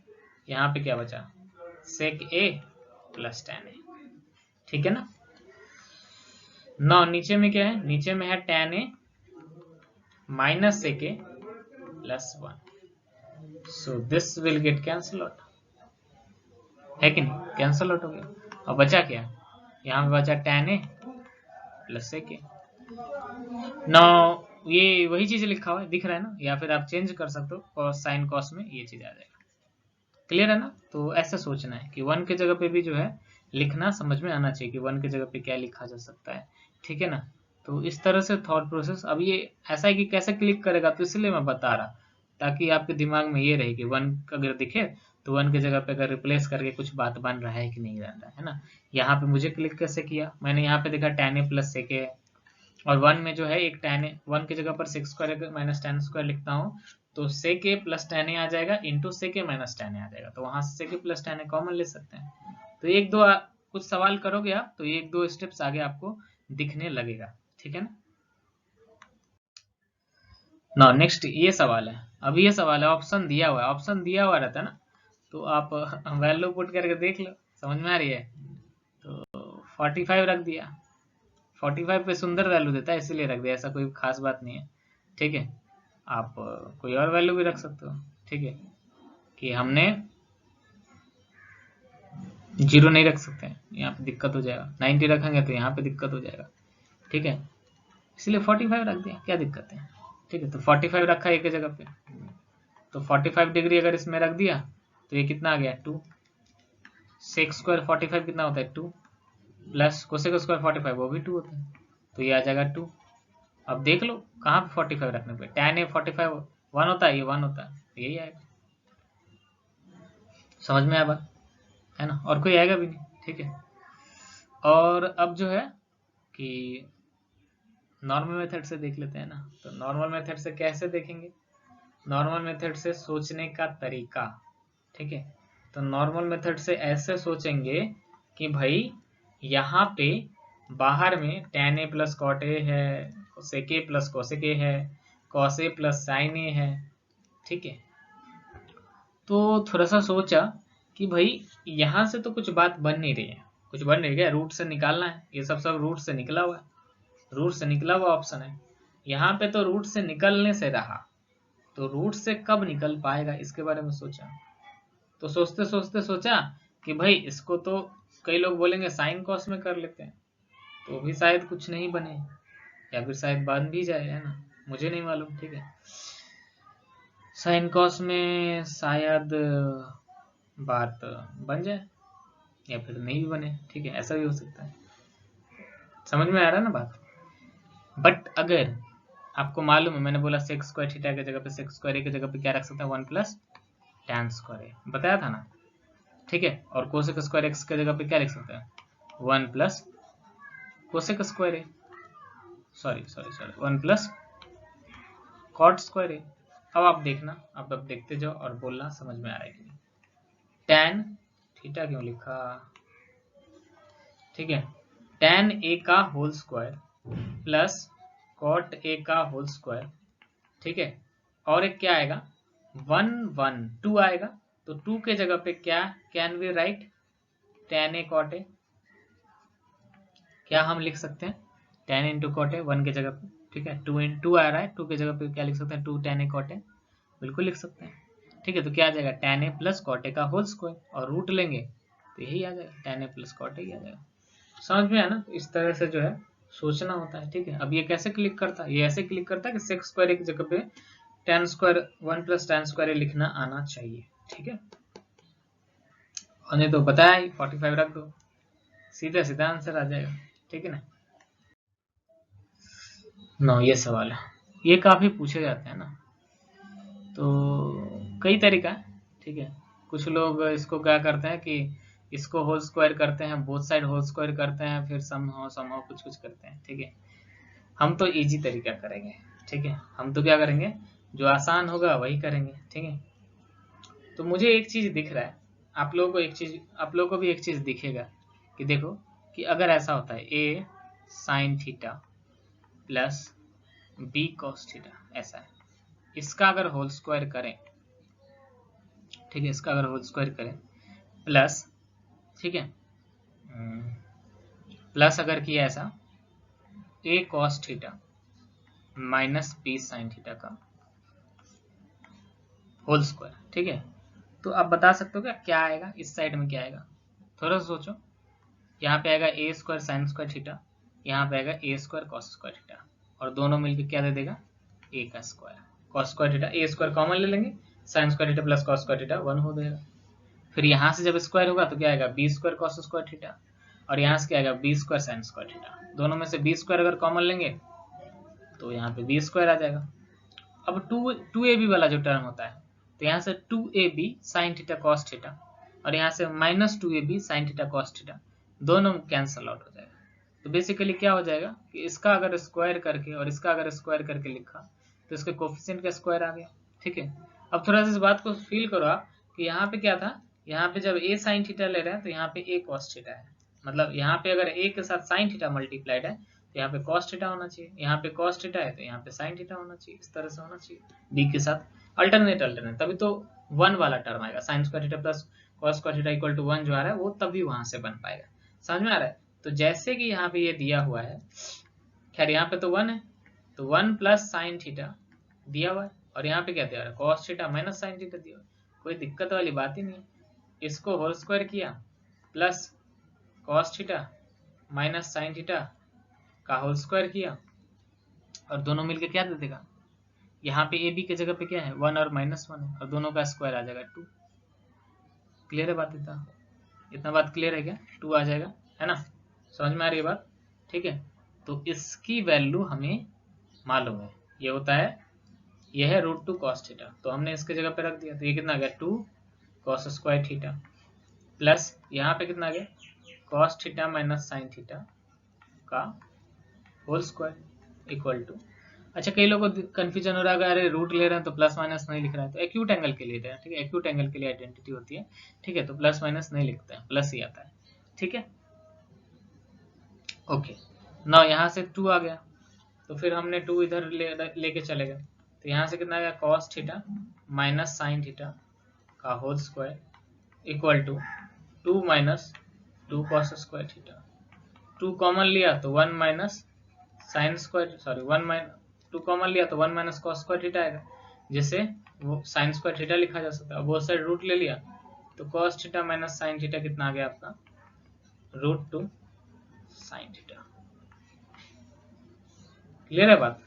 यहाँ पे क्या बचा, sec A plus tan A। ठीक है ना। नाउ नीचे में क्या है, नीचे में है tan a minus sec a plus 1, so this will get cancel out, है कि नहीं, कैंसल आउट हो गया। अब बचा क्या, यहाँ पे बचा tan a plus sec a। Now ये वही चीज लिखा हुआ है, दिख रहा है ना, या फिर आप चेंज कर सकते हो, कॉस साइन कॉस में ये चीज आ जाएगा। क्लियर है ना। तो ऐसा सोचना है कि 1 के जगह पे भी जो है लिखना समझ में आना चाहिए कि 1 के जगह पे क्या लिखा जा सकता है, ठीक है ना। तो इस तरह से थॉट प्रोसेस। अब ये ऐसा है कि कैसे क्लिक करेगा, तो इसलिए मैं बता रहा, ताकि आपके दिमाग में ये रहे कि 1 अगर दिखे तो 1 के जगह पे अगर रिप्लेस करके कुछ बात बन रहा है कि नहीं बन रहा है ना। यहाँ पे मुझे क्लिक कैसे किया, मैंने यहाँ पे देखा tan a plus sec a, और 1 में जो है एक tan a, 1 की जगह पर sec square minus tan square लिखता हूँ, तो sec a plus tan a आ जाएगा into sec a minus tan a आ जाएगा, तो वहां से sec a plus tan a common ले सकते हैं। तो एक दो कुछ सवाल करोगे आप तो एक दो स्टेप्स आगे आपको दिखने लगेगा, ठीक है ना। ना नेक्स्ट ये सवाल है, अब ये सवाल है, ऑप्शन दिया हुआ है, ऑप्शन दिया हुआ रहता है ना, तो आप वैल्यू पुट करके देख लो, समझ में आ रही है। तो 45 रख दिया, 45 पे सुंदर वैल्यू देता है इसीलिए रख दिया, ऐसा कोई खास बात नहीं है, ठीक है। आप कोई और वैल्यू भी रख सकते हो, ठीक है, कि हमने 0 नहीं रख सकते हैं, यहाँ पे दिक्कत हो जाएगा, 90 रखेंगे तो यहाँ पे दिक्कत हो जाएगा, ठीक है, इसलिए 45 रख दिया, क्या दिक्कत है, ठीक है। तो 45 रखा एक जगह पे, तो 45 डिग्री अगर इसमें रख दिया तो ये कितना आ गया 2, सेक स्क्वायर 45 कितना होता है 2, प्लस कोसेक स्क्वायर 45 वो भी 2 होता है, तो ये आ जाएगा 2। अब देख लो कहाँ पे 45 रखने पे, tan a 45 1 होता है, ये 1 होता है, यही आएगा, समझ में आया बात, है ना, और कोई आएगा भी नहीं, ठीक है। और अब जो है कि नॉर्मल मेथड से देख लेते हैं ना, तो नॉर्मल मेथड से कैसे देखेंगे, नॉर्मल मेथड से सोचने का तरीका, ठीक है। तो नॉर्मल मेथड से ऐसे सोचेंगे कि भाई यहाँ पे बाहर में tan a plus cot a है, sec a plus cosec a है, cos a plus sin a है, ठीक है। तो थोड़ा सा सोचा कि भाई यहाँ से तो कुछ बात बन नहीं रही है, कुछ बन नहीं रही है, रूट से निकालना है, ये सब रूट से निकला हुआ है, रूट से निकला हुआ ऑप्शन है, यहाँ पे तो रूट से निकलने से रहा, तो रूट से कब निकल पाएगा इसके बारे में सोचा। तो सोचते सोचते सोचा कि भाई इसको तो कई लोग बोलेंगे साइन कॉस में कर लेते हैं, तो भी शायद कुछ नहीं बने, या फिर शायद बन भी जाए, है ना, मुझे नहीं मालूम, ठीक है। साइन कॉस में शायद बात बन जाए या फिर नहीं भी बने, ठीक है, ऐसा भी हो सकता है, समझ में आ रहा है ना बात। बट अगर आपको मालूम है, मैंने बोला सेक्स स्क्वायर थीटा की जगह पे सेक्स स्क्वायर ए की जगह पे क्या रख सकते हैं 1 प्लस tan स्क्वायर ए, बताया था ना, ठीक है। और कोसेक स्क्वायर एक्स की जगह पे क्या लिख सकते हैं 1 प्लस कोसेक स्क्वायर ए, सॉरी 1 प्लस कॉट स्क्वायर ए। अब आप देखना, अब देखते जाओ और बोलना समझ में आ रहा है कि नहीं। tan थीटा क्यों लिखा, ठीक है, tan a का whole square plus cot a का होल स्क्वायर, ठीक है, और एक क्या आएगा 1 1 2 आएगा, तो 2 के जगह पे क्या can we write tan a cot a, क्या हम लिख सकते हैं tan इंटू cot a 1 के जगह पे, ठीक है, 2 2 आ रहा है, 2 के जगह पे क्या लिख सकते हैं 2 tan a cot a, बिल्कुल लिख सकते हैं, ठीक है। तो क्या आ जाएगा tan a plus cot a का होल स्क्वायर, और रूट लेंगे तो यही आ जाएगा tan a plus cot a ही आ जाएगा, समझ में आया ना। इस तरह से जो है सोचना होता है, ठीक है। अब ये कैसे क्लिक करता है, ये ऐसे क्लिक करता है कि सेक्स स्क्वायर की जगह पे tan square 1 plus tan square लिखना आना चाहिए, ठीक है। और नहीं तो बताया ही 45 रख दो, सीधा सीधा आंसर आ जाएगा, ठीक है ना। नो ये सवाल है, ये काफी पूछे जाते हैं ना, तो कई तरीका है, ठीक है। कुछ लोग इसको क्या करते हैं कि इसको होल स्क्वायर करते हैं, बोथ साइड होल स्क्वायर करते हैं, फिर सम हो कुछ कुछ करते हैं, ठीक है। हम तो इजी तरीका करेंगे, ठीक है, हम तो क्या करेंगे जो आसान होगा वही करेंगे, ठीक है। तो मुझे एक चीज दिख रहा है, आप लोगों को एक चीज, आप लोगों को भी एक चीज दिखेगा कि देखो कि अगर ऐसा होता है a sign theta plus b cos theta, ऐसा है, इसका अगर होल स्क्वायर करें, ठीक है, इसका अगर होल स्क्वायर करें प्लस, ठीक है, प्लस अगर किया ऐसा a cos theta minus b sine theta का होल स्क्वायर। ठीक है, तो आप बता सकते हो क्या आएगा इस साइड में, क्या आएगा? थोड़ा सा सोचो। यहाँ पे आएगा ए स्क्वायर साइन स्क्वायर थीटा, यहाँ पे आएगा ए स्क्वायर कॉस स्क्वायर थीटा, और दोनों मिलकर क्या दे देगा? ए का स्क्वायर कॉस स्क्वायर थीटा। ए स्क्वायर कॉमन ले लेंगे, sign square theta plus cos square theta 1 हो जाएगा। फिर यहाँ से जब स्क्वायर होगा तो क्या आएगा? B square cos square theta, और यहाँ से क्या आएगा? B square sine square theta. दोनों में से बी स्क्वायर अगर कॉमन लेंगे तो यहाँ पे बी स्क्वायर आ जाएगा। अब टू ए बी वाला जो टर्म होता है, तो यहाँ से 2ab sine theta cos theta, और यहाँ से minus 2ab sine theta cos theta, दोनों कैंसल आउट हो जाएगा। तो बेसिकली क्या हो जाएगा कि इसका अगर स्क्वायर करके और इसका अगर स्क्वायर करके लिखा तो इसके कोफिशिएंट का स्क्वायर आ गया। ठीक है, अब थोड़ा सा इस बात को फील करो आप कि यहाँ पे क्या था, यहाँ पे जब ए साइन थीटा ले रहे हैं तो यहाँ पे ए कॉस थीटा है, मतलब यहाँ पे अगर ए के साथ साइन थीटा मल्टीप्लाइड है तो यहाँ पे कॉस थीटा होना चाहिए, यहाँ पे कॉस थीटा है तो यहाँ पे साइन थीटा होना चाहिए, इस तरह से होना चाहिए बी के साथ अल्टरनेट, तभी तो 1 वाला टर्म आएगा। Sine square theta plus cos square theta equal to 1 जो आ रहा है वो तभी वहां से बन पाएगा। समझ में आ रहा है? तो जैसे कि यहाँ पे ये दिया हुआ है, खैर यहाँ पे तो 1 है, तो 1 प्लस साइन थीटा दिया हुआ है, और यहाँ पे क्या दिया हुआ है? Cos theta minus sine theta दिया हुआ है। कोई दिक्कत वाली बात ही नहीं है। इसको होल स्क्वायर किया plus cos theta minus sine theta का होल स्क्वायर किया, और दोनों मिलकर क्या दे देगा? यहाँ पे ए बी की जगह पे क्या है? 1 और माइनस 1 है, और दोनों का स्क्वायर आ जाएगा 2। क्लियर है बात? इतना बात क्लियर है क्या? 2 आ जाएगा, है ना? समझ में आ रही है बात? ठीक है, तो इसकी वैल्यू हमें मालूम है, ये होता है, ये है √2 cos थीटा, तो हमने इसके जगह पे रख दिया, तो ये कितना आ गया? 2 cos स्क्वायर थीटा, प्लस यहाँ पे कितना आ गया? cos theta minus sine theta का होल स्क्वायर इक्वल टू, अच्छा कई लोगों को कंफ्यूजन हो रहा है, अरे रूट ले रहे हैं तो प्लस माइनस नहीं लिख रहा है, तो एक्यूट एंगल के लिए है, ठीक है, एक्यूट एंगल के लिए आइडेंटिटी होती है। ठीक है, तो प्लस माइनस नहीं लिखते हैं, प्लस ही आता है। ठीक है, ओके ना, यहाँ से 2 आ गया, तो फिर हमने 2 इधर लेके चले गए, तो यहाँ से कितना आ गया? Cos theta minus sine theta का whole square equal to 2 minus 2 cos square theta. 2 common लिया तो 1 minus sine square, sorry 1 minus 2 common लिया तो 1 माइनस कॉस स्क्वायर थीटा आएगा, जिसे वो साइन स्क्वायर थीटा लिखा जा सकता है। बहुत साइड रूट ले लिया तो cos theta minus sine theta कितना आ गया आपका? √2 साइन थीटा। क्लियर है बात?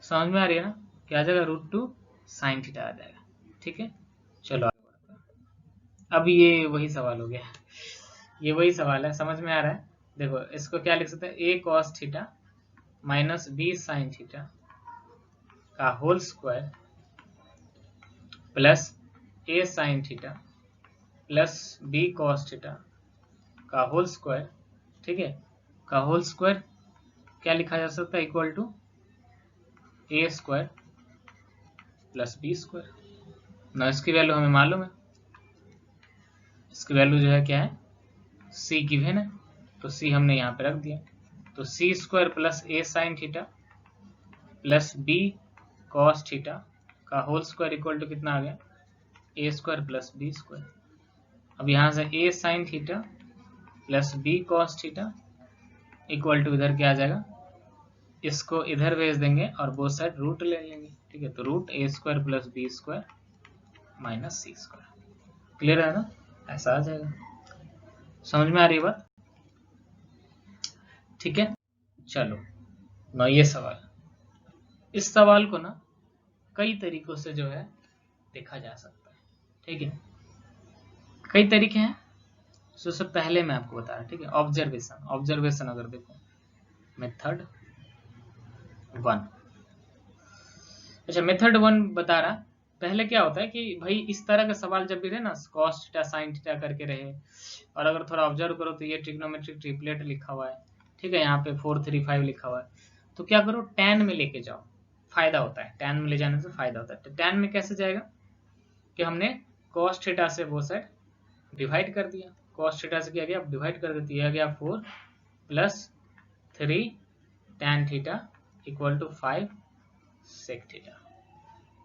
समझ में आ रही है ना? क्या आ जाएगा? √2 साइन थीटा आ जाएगा। ठीक है, चलो अब ये वही सवाल हो गया, ये वही सवाल है, समझ में आ रहा है? देखो इसको क्या लिख सकते हैं? A cos theta minus b sine theta का whole square plus a sine theta plus b cos theta का होल स्क्वायर, ठीक है, का होल स्क्वायर क्या लिखा जा सकता है? Equal to A square plus B square ना। इसकी वैल्यू हमें मालूम है, इसकी वैल्यू जो है क्या है? सी गिवन है, तो सी हमने यहाँ पे रख दिया, तो c square plus a sine theta plus b cos theta का होल स्क्वायर इक्वल टू कितना आ गया? A square plus B square. अब यहाँ से a sine theta plus b cos theta equal to इधर क्या आ जाएगा? इसको इधर भेज देंगे और बोथ साइड रूट ले लेंगे। ठीक है, तो root a square plus B square minus c square. Clear है ना? ऐसा आ जाएगा। समझ में आ रही है बात? ठीक है, चलो ना, ये सवाल, इस सवाल को ना कई तरीकों से जो है देखा जा सकता है। ठीक है, कई तरीके हैं, सबसे पहले मैं आपको बता रहा, ठीक है, ऑब्जर्वेशन अगर देखो, मेथड 1, अच्छा मेथड 1 बता रहा, पहले क्या होता है कि भाई इस तरह का सवाल जब भी रहे ना, कॉस थीटा साइन थीटा करके रहे, और अगर थोड़ा ऑब्जर्व करो तो ये ट्रिग्नोमेट्रिक ट्रिपलेट लिखा हुआ है, ठीक है, यहाँ पे 4 3 5 लिखा हुआ है, तो क्या करो, tan में लेके जाओ, फायदा होता है, tan में ले जाने से फायदा होता है। तो tan में कैसे जाएगा कि हमने कॉस थीटा से वो साइड डिवाइड कर दिया, कॉस थीटा से क्या गया, डिवाइड कर देती है, गया 4 plus 3 tan theta equal to 5 sec theta.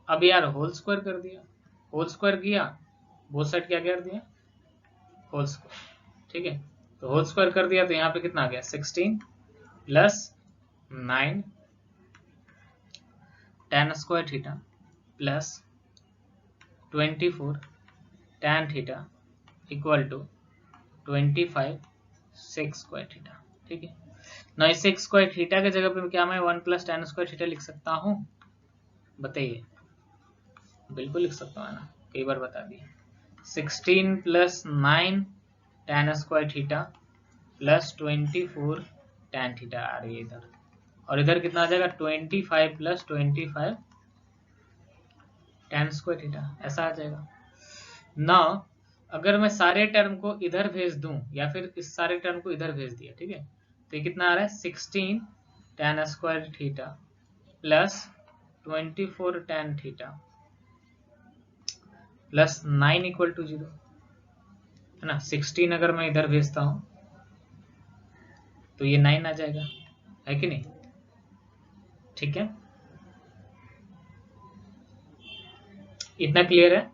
अब यार होल स्क्वायर कर दिया, होल स्क्वायर किया, बोथ साइड क्या कर दिया? Whole square. ठीक है, तो होल स्क्वायर कर दिया तो यहाँ पे कितना आ गया? 16 plus 9 tan square theta plus 24 tan theta equal to 25 sec square theta. ठीक है ना, इस सेक स्क्वायर थीटा की जगह पे क्या मैं 1 प्लस tan स्क्वायर थीटा लिख सकता हूँ? बताइए। बिल्कुल लिख सकता हूँ ना, कई बार बता दिए। 16 plus 9 tan square theta plus 24 tan theta आ रही है इधर, और इधर कितना आ जाएगा? 25 प्लस 25 tan स्क्वायर थीटा, ऐसा आ जाएगा ना। अगर मैं सारे टर्म को इधर भेज दूं या फिर इस सारे टर्म को इधर भेज दिया, ठीक है, तो ये कितना आ रहा है? 16 tan square theta plus 24 tan theta plus 9 equal to 0, है ना। 16 अगर मैं इधर भेजता हूं तो ये 9 आ जाएगा, है कि नहीं? ठीक है, इतना क्लियर है?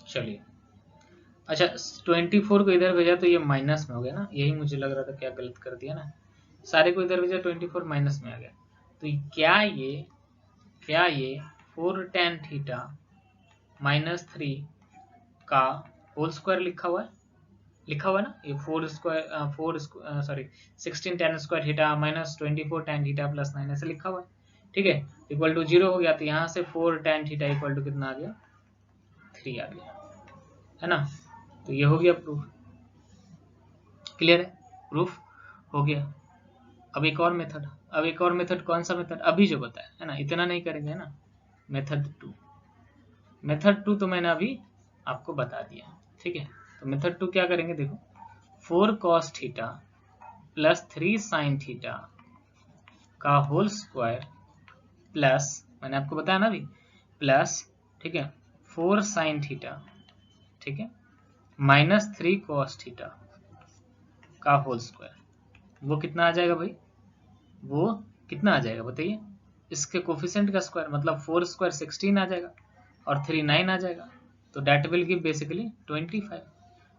चलिए, अच्छा 24 को इधर भेजा तो ये माइनस में हो गया ना, यही मुझे लग रहा था क्या गलत कर दिया ना। सारे को इधर भेजा 24 माइनस में आ गया, तो क्या ये 4 tan थीटा माइनस 3 का होल स्क्वायर लिखा हुआ है ना। ये 16 tan square theta minus 24 tan theta plus 9 ऐसे लिखा हुआ है। ठीक है, इक्वल टू 0 हो गया, तो यहाँ से 4 tan थीटा इक्वल टू कितना आ गया? 3 आ गया, है ना। तो ये हो गया प्रूफ। क्लियर है? प्रूफ हो गया। अब एक और मेथड कौन सा मेथड? अभी जो बताया है ना, इतना नहीं करेंगे ना। मेथड टू तो मैंने अभी आपको बता दिया। ठीक है, तो मेथड टू क्या करेंगे? देखो, 4 cos theta plus 3 sin theta का होल स्क्वायर प्लस, मैंने आपको बताया ना अभी, प्लस, ठीक है, 4 sin थीटा, ठीक है, माइनस 3 cos थीटा का होल स्क्वायर। वो कितना आ जाएगा भाई? वो कितना आ जाएगा बताइए? इसके कोफिशिएंट का स्क्वायर, मतलब 4 स्क्वायर 16 आ जाएगा और 3 9 आ जाएगा, तो डेट विल गिव बेसिकली 25।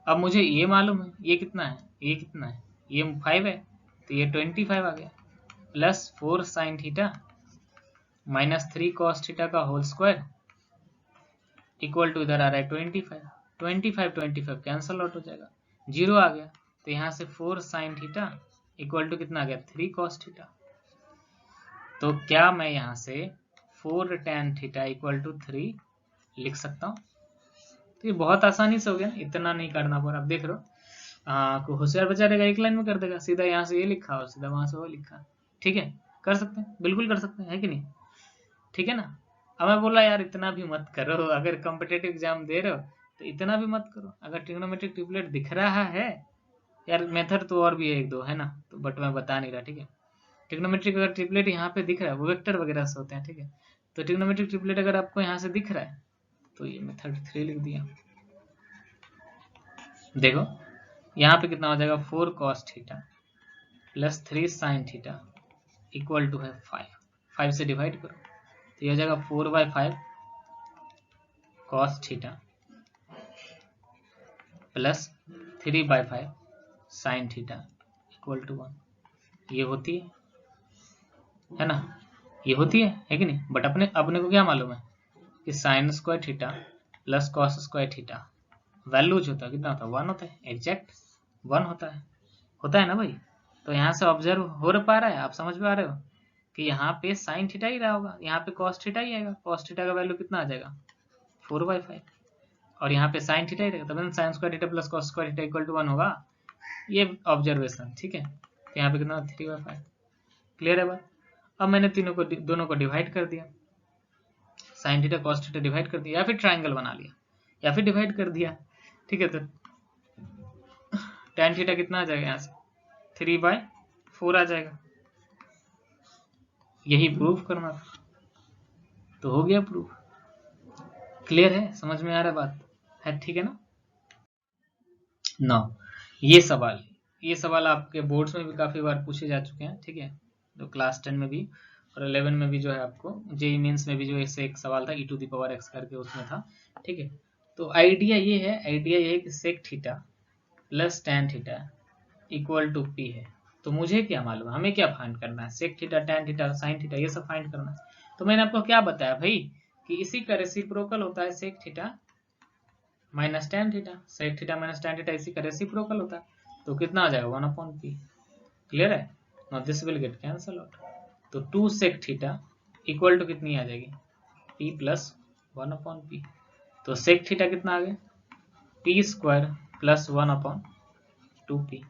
अब मुझे ये मालूम है ये कितना है, ये 5 है, तो ये 25 आ गया, plus 4 sign theta minus 3 cos theta का होल स्क्वायर इक्वल टू इधर आ रहा है 25 कैंसल आउट हो जाएगा, 0 आ गया, तो यहाँ से 4 साइन थीटा इक्वल टू कितना आ गया? 3 कॉस थीटा। तो क्या मैं यहाँ से 4 tan थीटा इक्वल टू 3 लिख सकता हूँ? तो ये बहुत आसानी से हो गया, इतना नहीं करना पड़ा। अब देख रहे हो, को होशियार बचा रहेगा एक लाइन में कर देगा, सीधा यहाँ से ये लिखा और सीधा वहां से वो लिखा। ठीक है, कर सकते हैं, बिल्कुल कर सकते हैं, है कि नहीं? ठीक है ना। अब मैं बोला यार इतना भी मत करो, अगर कॉम्पिटेटिव एग्जाम दे रहे हो तो इतना भी मत करो। अगर ट्रिग्नोमेट्रिक ट्रिपलेट दिख रहा है यार, मेथड तो और भी है एक दो, है ना, तो बट मैं बता नहीं रहा। ठीक है, ट्रिग्नोमेट्रिक अगर ट्रिपलेट यहाँ पे दिख रहा है, वो वेक्टर वगैरह से होते हैं। ठीक है, तो ट्रिग्नोमेट्रिक ट्रिपलेट अगर आपको यहाँ से दिख रहा है तो ये मेथड 3 लिख दिया। देखो यहाँ पे कितना हो जाएगा? 4 cos theta plus 3 sin theta equal to है 5 से डिवाइड करो, तो ये हो जाएगा 4/5 cos theta plus 3/5 sin theta equal to 1। ये होती है ना, ये होती है कि नहीं? बट अपने को क्या मालूम है कि sine square theta plus cos square theta value जो होता है कितना होता है? 1 होता है, एग्जैक्ट 1 होता है ना भाई। तो यहाँ से ऑब्जर्व हो पा रहा है, आप समझ में आ रहे हो कि यहाँ पे साइन थीटा ही रहा होगा, यहाँ पे कॉस थीटा ही आएगा। कॉस थीटा का वैल्यू कितना आ जाएगा? 4/5, और यहाँ पे साइन थीटा ही रहेगा, तब sine square theta plus cos square theta equal to 1 होगा। ये ऑब्जर्वेशन, ठीक है। तो यहाँ पे कितना? 3/5। क्लियर है बात? अब मैंने दोनों को डिवाइड कर दिया, sine theta cos theta divide कर दिया, या फिर ट्राइंगल बना लिया, या फिर डिवाइड कर दिया। ठीक है, तो tan थीटा कितना आ जाएगा? यहाँ से 3/4 आ जाएगा। यही प्रूफ करना था, तो हो गया प्रूफ। क्लियर है? समझ में आ रहा बात है? ठीक है ना। ना ये सवाल आपके बोर्ड्स में भी काफी बार पूछे जा चुके हैं। ठीक है, तो क्लास 10 में भी और 11 में भी जो है, आपको जेई मेंस में भी जो ऐसे एक सवाल था e⁻x करके, उसमें था। ठीक है, तो आइडिया ये है कि sec theta plus tan theta equal to p है। तो मुझे क्या मालूम है, हमें क्या फाइंड करना है, sec theta, tan theta, sine theta, ये सब फाइंड करना है। तो मैंने आपको क्या बताया भाई कि इसी का रेसिप्रोकल होता है sec theta minus tan theta, sec theta minus tan theta इसी का रेसिप्रोकल होता है। तो कितना आ जाएगा 1/p। क्लियर है? Now this will get cancel out. तो 2 सेक थीटा इक्वल टू कितनी आ जाएगी, p प्लस 1/p। तो सेक थीटा कितना आ गया, p स्क्वायर प्लस 1/2p,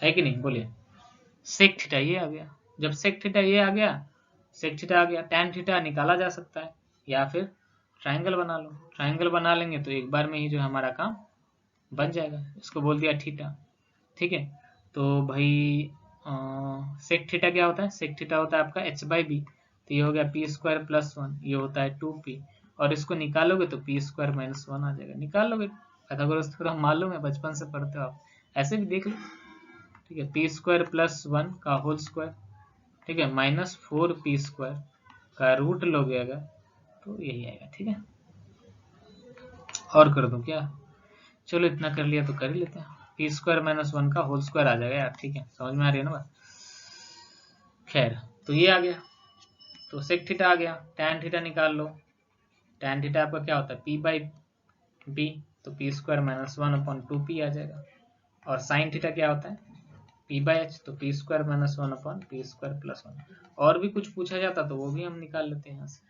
है कि नहीं, बोलिए। सेक थीटा ये आ गया, जब सेक थीटा ये आ गया, सेक थीटा आ गया, टैन थीटा निकाला जा सकता है, या फिर ट्राइंगल बना लो, ट्राइंगल बना लेंगे तो एक बार में ही जो हमारा काम बन जाएगा। इसको बोल दिया थीटा, ठीक है। तो भाई सेक थीटा क्या होता है, सेक थीटा होता है आपका h/b, तो ये हो गया p स्क्वायर प्लस 1, ये होता है 2p, और इसको निकालोगे तो p स्क्वायर माइनस 1 आ जाएगा। निकाल लोगे, पाइथागोरस थ्योरम मालूम है, बचपन से पढ़ते हो आप, ऐसे भी देख लो, ठीक है। p स्क्वायर प्लस 1 का होल स्क्वायर, ठीक है, माइनस 4p स्क्वायर का रूट लोगे अगर तो यही आएगा, ठीक है। और कर दूं क्या, चलो इतना कर लिया तो कर ही लेते हैं। p स्क्वायर माइनस 1 का होल स्क्वायर आ जाएगा यार, ठीक है, समझ में आ रही है ना बात। खैर, तो ये आ गया, तो सेक थीटा आ गया, टैन थीटा निकाल लो, टैन थीटा आपका क्या होता है p/b, तो p स्क्वायर माइनस 1/2p आ जाएगा। और साइन थीटा क्या होता है p/h, तो p square minus 1/p square plus 1। और भी कुछ पूछा जाता तो वो भी हम निकाल लेते हैं यहाँ से,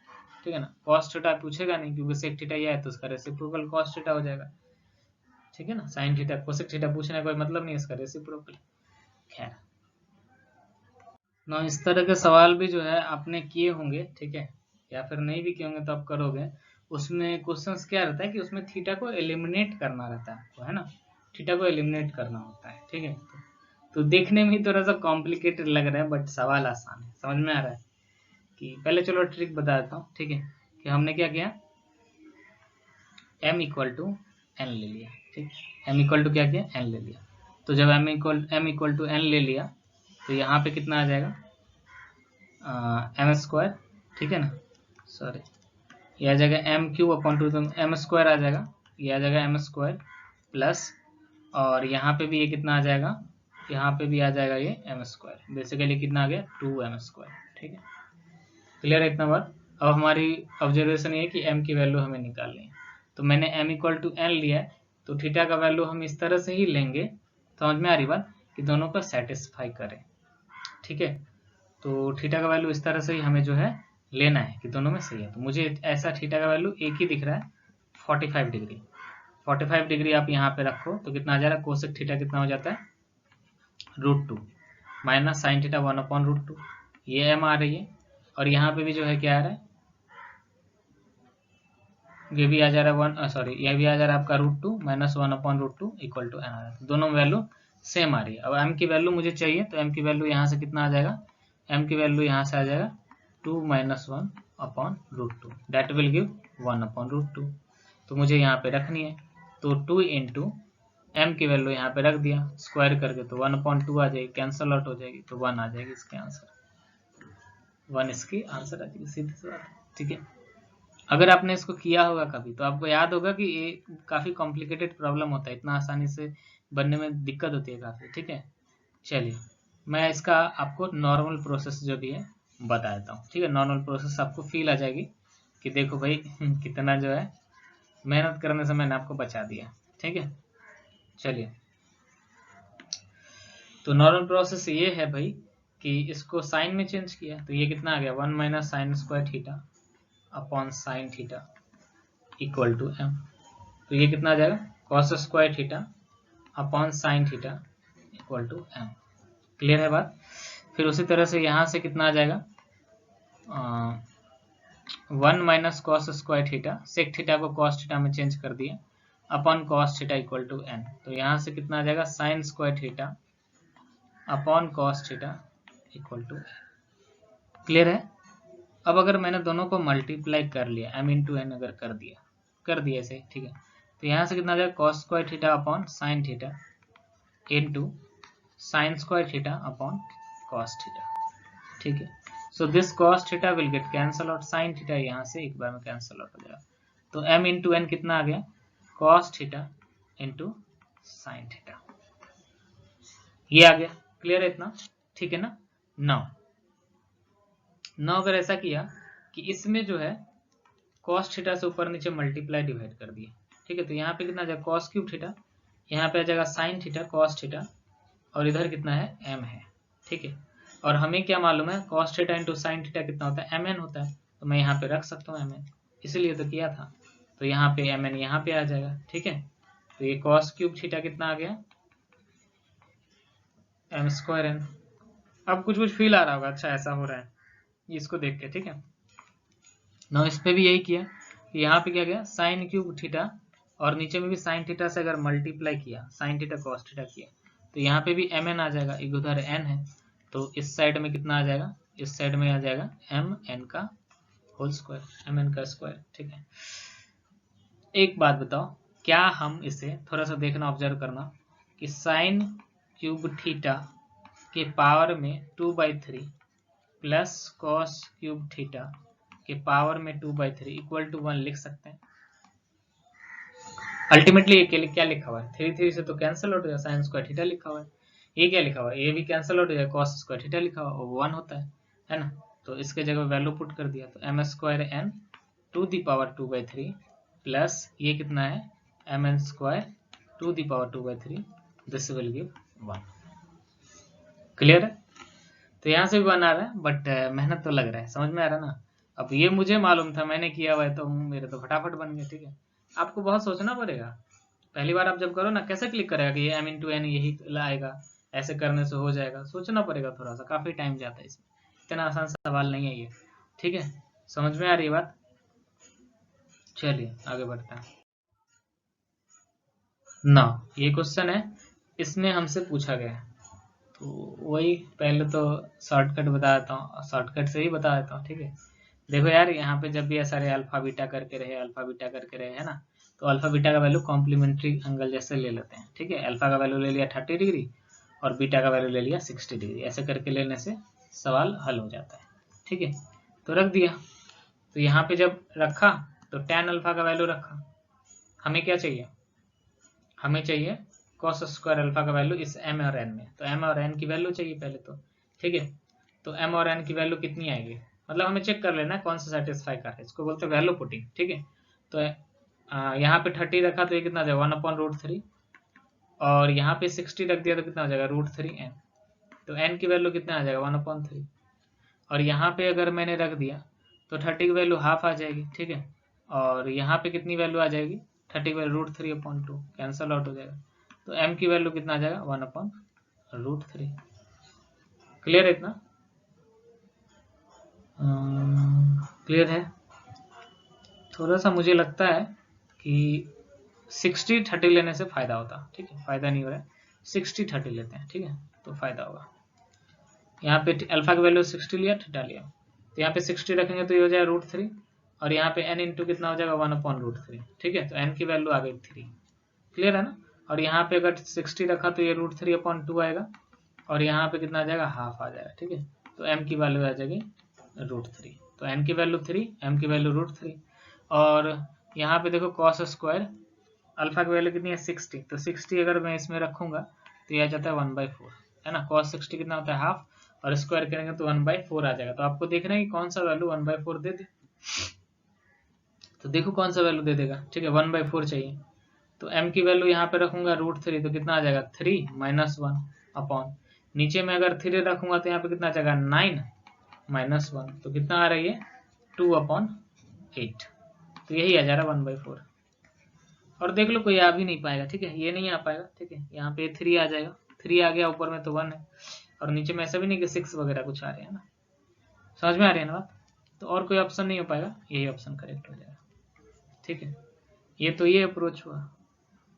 ठीक है ना। कॉस थीटा पूछेगा नहीं क्योंकि सेक थीटा ये है, तो उसका रेसिप्रोकल कॉस थीटा हो जाएगा, ठीक है ना। साइन थीटा कोसेक थीटा पूछने का कोई मतलब नहीं, इसका रेसिप्रोकल। खैर, ना इस तरह के सवाल भी जो है आपने किए होंगे, ठीक है, या फिर नहीं भी किए होंगे तो आप करोगे। उसमें क्वेश्चंस क्या रहता है कि उसमें थीटा को एलिमिनेट करना रहता है, तो है ना, थीटा को एलिमिनेट करना होता है, ठीक है। तो देखने में ही थोड़ा सा कॉम्प्लिकेटेड लग रहा है, बट सवाल आसान है, समझ में आ रहा है। कि पहले चलो ट्रिक बता देता हूँ, ठीक है, कि हमने क्या किया, m इक्वल टू एन ले लिया, ठीक, m इक्वल टू क्या किया, n ले लिया। तो जब m इक्वल टू n ले लिया तो यहाँ पे कितना आ जाएगा, एम स्क्वायर, ठीक है ना, सॉरी, ये आ जाएगा m क्यूब अपॉन 2, तो m स्क्वायर आ जाएगा, ये आ जाएगा m स्क्वायर प्लस, और यहाँ पे भी ये कितना आ जाएगा, यहाँ पे भी आ जाएगा ये m स्क्वायर, बेसिकली कितना आ गया 2m स्क्वायर, ठीक है। क्लियर है इतना बात। अब हमारी ऑब्जर्वेशन ये है कि m की वैल्यू हमें निकालनी है, तो मैंने m इक्वल टू n लिया है, तो थीटा का वैल्यू हम इस तरह से ही लेंगे, समझ में आ रही बात, कि दोनों को सेटिस्फाई करें, ठीक है। तो थीटा का वैल्यू इस तरह से ही हमें जो है लेना है कि दोनों में सही है। तो मुझे ऐसा थीटा का वैल्यू एक ही दिख रहा है, 45 डिग्री। 45 डिग्री आप यहाँ पे रखो तो कितना आ जा रहा है, कोसेक थीटा कितना हो जाता है, √2 माइनस साइन थीटा 1/√2, ये m आ रही है। और यहाँ पे भी जो है क्या आ रहा है, ये भी आ जा रहा है सॉरी, ये भी आ जा रहा है आपका √2 माइनस 1/√2 इक्वल टू n आ रहा है। दोनों वैल्यू सेम आ रही है। अब m की वैल्यू मुझे चाहिए, तो m की वैल्यू यहाँ से कितना आ जाएगा, m की वैल्यू यहाँ से आ जाएगा 2 माइनस 1/√2, दैट विल गिव 1/√2। तो मुझे यहाँ पे रखनी है, तो 2 इंटू m की वैल्यू यहाँ पे रख दिया स्क्वायर करके, तो 1/2 आ जाएगी, कैंसल आउट हो जाएगी, तो 1 आ जाएगी इसके आंसर, 1 इसकी आंसर आ जाएगी, सीधी सी बात, ठीक है। अगर आपने इसको किया होगा कभी तो आपको याद होगा कि ये काफ़ी कॉम्प्लिकेटेड प्रॉब्लम होता है, इतना आसानी से बनने में दिक्कत होती है काफ़ी, ठीक है। चलिए, मैं इसका आपको नॉर्मल प्रोसेस जो भी है बता देता हूँ, ठीक है। नॉर्मल प्रोसेस आपको फील आ जाएगी कि देखो भाई कितना जो है मेहनत करने से मैंने आपको बचा दिया, ठीक है। चलिए, तो नॉर्मल प्रोसेस ये है भाई कि इसको साइन में चेंज किया, तो ये कितना आ गया, 1 minus sine square theta upon sine theta equal to m। तो ये कितना आ जाएगा, cos square theta upon sine theta equal to m। Clear है बात। फिर उसी तरह से यहाँ से कितना आ जाएगा, 1 minus cos square theta, sec theta को कॉस थीटा में चेंज कर दिया, upon cos theta equal to n। तो यहाँ से कितना आ जाएगा, sine square theta upon cos theta equal to. Clear है। अब अगर मैंने दोनों को मल्टीप्लाई कर लिया, m इंटू एन अगर कर दिया ऐसे, ठीक है, तो यहाँ से कितना आ जाएगा, cos square theta upon sine theta into sine square theta upon cos theta, ठीक है। So this cos theta will get cancel out, sign theta यहाँ से एक बार में कैंसल आउट हो जाएगा। तो m इंटू एन कितना आ गया, cos theta into sine theta, ये आ गया। क्लियर है इतना? ठीक है ना? नाउ अगर ऐसा किया कि इसमें जो है कॉस थीटा से ऊपर नीचे मल्टीप्लाई डिवाइड कर दिए, ठीक है, तो यहाँ पे कितना आ जाएगा कॉस क्यूब थीटा, यहाँ पे आ जाएगा साइन थीटा कॉस थीटा, और इधर कितना है m है, ठीक है। और हमें क्या मालूम है cos theta into sine theta कितना होता है mn होता है, तो मैं यहाँ पे रख सकता हूँ mn, इसीलिए तो किया था। तो यहाँ पे mn यहाँ पे आ जाएगा, ठीक है। तो ये कॉस क्यूब थीटा कितना आ गया m स्क्वायर n। अब कुछ फील आ रहा होगा, अच्छा ऐसा हो रहा है इसको देख के, ठीक है ना। इस पे भी यही किया कि यहाँ पे क्या गया साइन क्यूब थीटा, और नीचे में भी साइन थीटा से अगर मल्टीप्लाई किया साइन थीटा कॉस थीटा किया, तो यहाँ पे भी mn आ जाएगा, एक उधर n है, तो इस साइड में कितना आ जाएगा, इस साइड में आ जाएगा mn का होल स्क्वायर, mn का स्क्वायर, ठीक है। एक बात बताओ, क्या हम इसे थोड़ा सा देखना ऑब्जर्व करना कि साइन क्यूब थीटा के पावर में 2/3 प्लस कॉस क्यूब थीटा के पावर में 2/3 इक्वल टू 1 लिख सकते हैं। अल्टीमेटली ये क्या लिखा हुआ है, 3 से तो कैंसिल आउट हो जाएगा, साइन स्क्वायर थीटा लिखा हुआ है, ये क्या लिखा हुआ है, ये भी कैंसिल आउट हो जाएगा, कॉस स्क्वायर थीटा लिखा हुआ है, वो 1 होता है ना। तो इसके जगह वैल्यू पुट कर दिया, तो m square n to the power 2/3 plus ये कितना है mn square to the power 2/3, this will give 1। Clear है? तो यहाँ से भी बना रहा है, बट मेहनत तो लग रहा है, समझ में आ रहा है ना। अब ये मुझे मालूम था, मैंने किया हुआ है, तो मेरे तो फटाफट बन गया, ठीक है। आपको बहुत सोचना पड़ेगा, पहली बार आप जब करो ना, कैसे क्लिक करेगा कि ये m इंटू एन यही लाएगा, ऐसे करने से हो जाएगा, सोचना पड़ेगा थोड़ा सा, काफी टाइम जाता है इसमें, इतना आसान सवाल नहीं है ये, ठीक है। समझ में आ रही बात? चलिए आगे बढ़ते हैं ना। ये क्वेश्चन है, इसमें हमसे पूछा गया है, तो वही पहले तो शॉर्टकट बता देता हूँ, शॉर्टकट से ही बता देता हूँ, ठीक है। देखो यार, यहाँ पे जब भी ये सारे अल्फा बीटा करके रहे, अल्फा बीटा करके रहे, है ना, तो अल्फा बीटा का वैल्यू कॉम्प्लीमेंट्री एंगल जैसे ले लेते हैं, ठीक है। अल्फा का वैल्यू ले लिया 30 डिग्री और बीटा का वैल्यू ले लिया 60 डिग्री, ऐसे करके लेने से सवाल हल हो जाता है, ठीक है। तो रख दिया, तो यहाँ पे जब रखा तो tan अल्फा का वैल्यू रखा, हमें क्या चाहिए, हमें चाहिए cos स्क्वायर अल्फा का वैल्यू इस m और n में, तो m और n की वैल्यू चाहिए पहले तो, ठीक है। तो m और n की वैल्यू कितनी आएगी, मतलब हमें चेक कर लेना है कौन सा सेटिस्फाई कर रहा है, इसको बोलते हैं वैल्यू पुटिंग, ठीक है। तो यहाँ पे 30 रखा तो ये कितना आ जाएगा 1/√3, और यहाँ पे 60 रख दिया तो कितना हो जाएगा √3n, तो n की वैल्यू कितना आ जाएगा 1/3, और यहाँ पे अगर मैंने रख दिया तो 30 की वैल्यू हाफ आ जाएगी, ठीक है। और यहाँ पे कितनी वैल्यू आ जाएगी 30 की वैल्यू √3/2, कैंसल आउट हो जाएगा, तो m की वैल्यू कितना आ जाएगा 1/√3। क्लियर है इतना? क्लियर है? थोड़ा सा मुझे लगता है कि 60-30 लेने से फायदा होता, ठीक है, फायदा नहीं हो रहा है, 60-30 लेते हैं, ठीक है, तो फायदा होगा। यहाँ पे अल्फा की वैल्यू 60 लिया, थीटा लिया, तो यहाँ पे 60 रखेंगे तो ये हो जाएगा √3, और यहाँ पे n इंटू कितना हो जाएगा 1/√3, ठीक है, तो n की वैल्यू आ गई 3। क्लियर है ना? और यहाँ पे अगर 60 रखा तो ये √3/2 आएगा, और यहाँ पे कितना आ जाएगा हाफ आ जाएगा, ठीक है। तो m की वैल्यू आ जाएगी √3, तो n की वैल्यू 3, m की वैल्यू √3, और यहाँ पे देखो cos स्क्वायर अल्फा की वैल्यू कितनी है 60, तो 60 अगर मैं इसमें रखूंगा तो यह आ जाता है 1/4, है ना। cos 60 कितना होता है हाफ, और स्क्वायर करेंगे तो 1/4 आ जाएगा, तो आपको देखना है कि कौन सा वैल्यू 1/4 दे दे, तो देखो कौन सा वैल्यू दे देगा, ठीक है, 1/4 चाहिए, तो m की वैल्यू यहाँ पे रखूंगा √3, तो कितना आ जाएगा 3 - 1 अपॉन, नीचे में अगर 3 रखूंगा तो यहाँ पे कितना आ जाएगा 9 - 1, तो कितना आ रही है 2/8, तो यही आ जा रहा 1/4। और देख लो कोई आ भी नहीं पाएगा, ठीक है, ये नहीं आ पाएगा, ठीक है, यहाँ पे 3 आ जाएगा, 3 आ गया, ऊपर में तो 1 है, और नीचे में ऐसा भी नहीं कि 6 वगैरह कुछ आ रहे हैं ना। समझ में आ रही है ना बात? तो और कोई ऑप्शन नहीं हो पाएगा, यही ऑप्शन करेक्ट हो जाएगा, ठीक है। ये तो ये अप्रोच हुआ।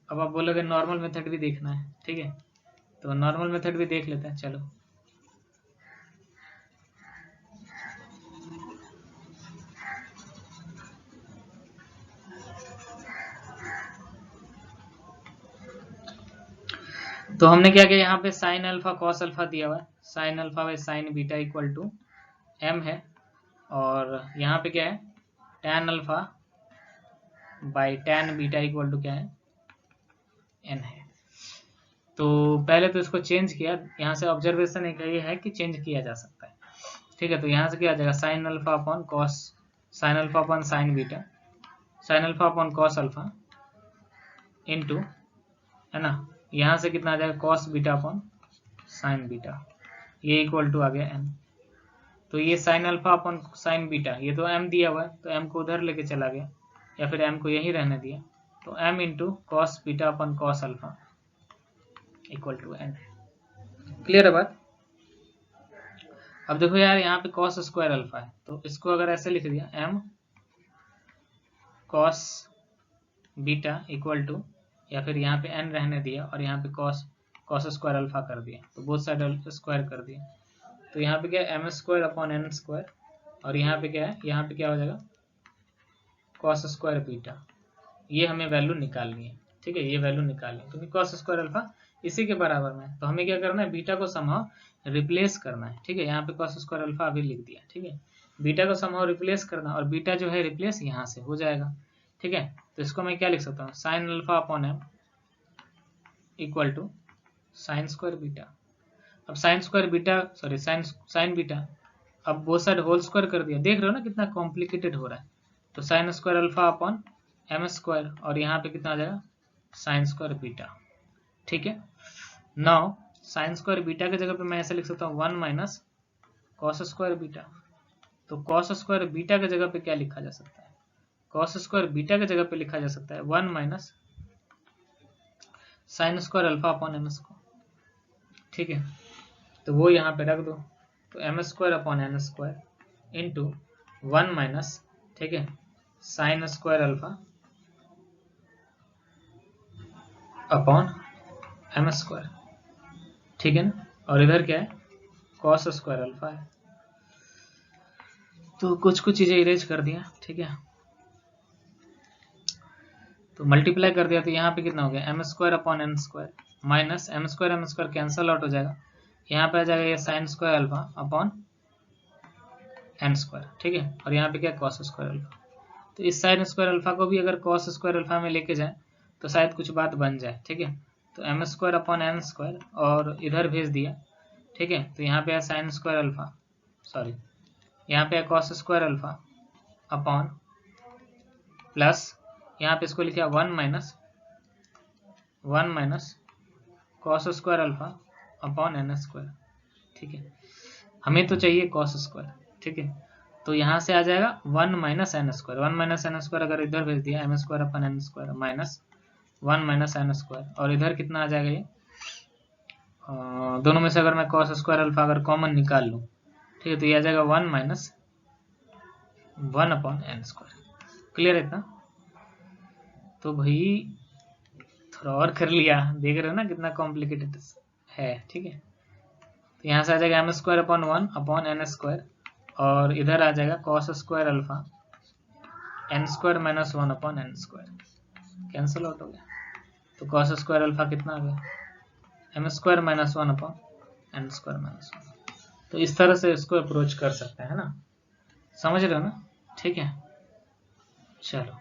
अब आप बोलोगे नॉर्मल मेथड भी देखना है, ठीक है, तो नॉर्मल मेथड भी देख लेते हैं, चलो। तो हमने क्या किया, यहाँ पे साइन अल्फा कॉस अल्फा दिया हुआ है, sine alpha by sine beta equal to m है, और यहाँ पे क्या है tan alpha by tan beta equal to क्या है n है। तो पहले तो इसको चेंज किया, यहाँ से ऑब्जर्वेशन एक ये है कि चेंज किया जा सकता है, ठीक है। तो यहाँ से क्या आ जाएगा, sign alpha upon cos, sign alpha upon sine beta, sign alpha upon cos alpha into, है ना, यहाँ से कितना आ जाएगा, cos beta upon sine beta, ये इक्वल टू आ गया एम। तो ये sign alpha upon sine beta, ये तो एम दिया हुआ है, तो एम को उधर लेके चला गया, या फिर एम को यहीं रहने दिया, तो m into cos beta upon cos alpha equal to n. Clear है बात? अब देखो यार, यहाँ पे कॉस स्क्वायर अल्फा है, तो इसको अगर ऐसे लिख दिया, m cos beta equal to, या फिर यहाँ पे एन रहने दिया और यहाँ पे कॉस स्क्वायर अल्फा कर दिया, तो बोथ साइड स्क्वायर कर दिया, तो यहाँ पे क्या है, m square upon n square, और यहाँ पे क्या है, यहाँ पे क्या हो जाएगा, कॉस स्क्वायर बीटा। ये हमें वैल्यू निकालनी है, ठीक है, ये वैल्यू निकालनी है, क्योंकि कॉस स्क्वायर अल्फा इसी के बराबर में है, तो हमें क्या करना है, बीटा को समहाउ रिप्लेस करना है, ठीक है। यहाँ पे कॉस स्क्वायर अल्फा अभी लिख दिया, ठीक है, बीटा को समहाउ रिप्लेस करना, और बीटा जो है रिप्लेस यहाँ से हो जाएगा, ठीक है। तो इसको मैं क्या लिख सकता हूँ, sine alpha upon m equal to sine square beta. अब sine square beta, sorry sine beta, अब बोथ साइड होल स्क्वायर कर दिया, देख रहे हो ना कितना कॉम्प्लिकेटेड हो रहा है। तो sine square alpha upon m square, और यहाँ पे कितना आ जाएगा, साइन स्क्वायर बीटा, ठीक है। नाउ साइन स्क्वायर बीटा की जगह पे मैं ऐसे लिख सकता हूँ 1 माइनस कॉस स्क्वायर बीटा। तो कॉस स्क्वायर बीटा की जगह पे क्या लिखा जा सकता है, कॉस स्क्वायर बीटा की जगह पे लिखा जा सकता है 1 minus sine square alpha upon m square, ठीक है। तो वो यहाँ पे रख दो, तो m square upon n square into 1 minus, ठीक है, sine square alpha upon m square, ठीक है ना, और इधर क्या है, कॉस स्क्वायर अल्फा है। तो कुछ चीजें इरेज कर दिया, ठीक है, तो मल्टीप्लाई कर दिया, तो यहाँ पे कितना हो गया, m square upon n square minus m square cancel out हो जाएगा, यहाँ पे आ जाएगा ये sine square alpha upon n square, ठीक है, और यहाँ पे क्या, कॉस स्क्वायर अल्फा। तो इस साइन स्क्वायर अल्फा को भी अगर कॉस स्क्वायर अल्फा में लेके जाए तो शायद कुछ बात बन जाए, ठीक है। तो m square upon n square और इधर भेज दिया, ठीक है, तो यहाँ पे है साइन स्क्वायर अल्फा, सॉरी यहाँ पे है cos square alpha upon plus, यहाँ पे इसको लिखा 1 minus cos square alpha upon n square, ठीक है। हमें तो चाहिए कॉस स्क्वायर, ठीक है, तो यहाँ से आ जाएगा 1 minus n square, 1 minus n square अगर इधर भेज दिया, m square upon n square minus 1 minus n square, और इधर कितना आ जाएगा, ये दोनों में से अगर मैं कॉस स्क्वायर अल्फा अगर कॉमन निकाल लूँ, ठीक है, तो ये आ जाएगा 1 minus 1 upon n square. Clear है इतना? तो भाई थोड़ा और कर लिया, देख रहे हो ना कितना कॉम्प्लिकेटेड है, ठीक है। तो यहाँ से आ जाएगा m square upon 1 upon n square, और इधर आ जाएगा cos square alpha n square minus 1 upon n square, cancel out हो गया, तो कॉस स्क्वायर अल्फा कितना आ गया, m square minus 1 upon n square minus 1। तो इस तरह से इसको अप्रोच कर सकते हैं ना, समझ रहे हो ना, ठीक है, चलो।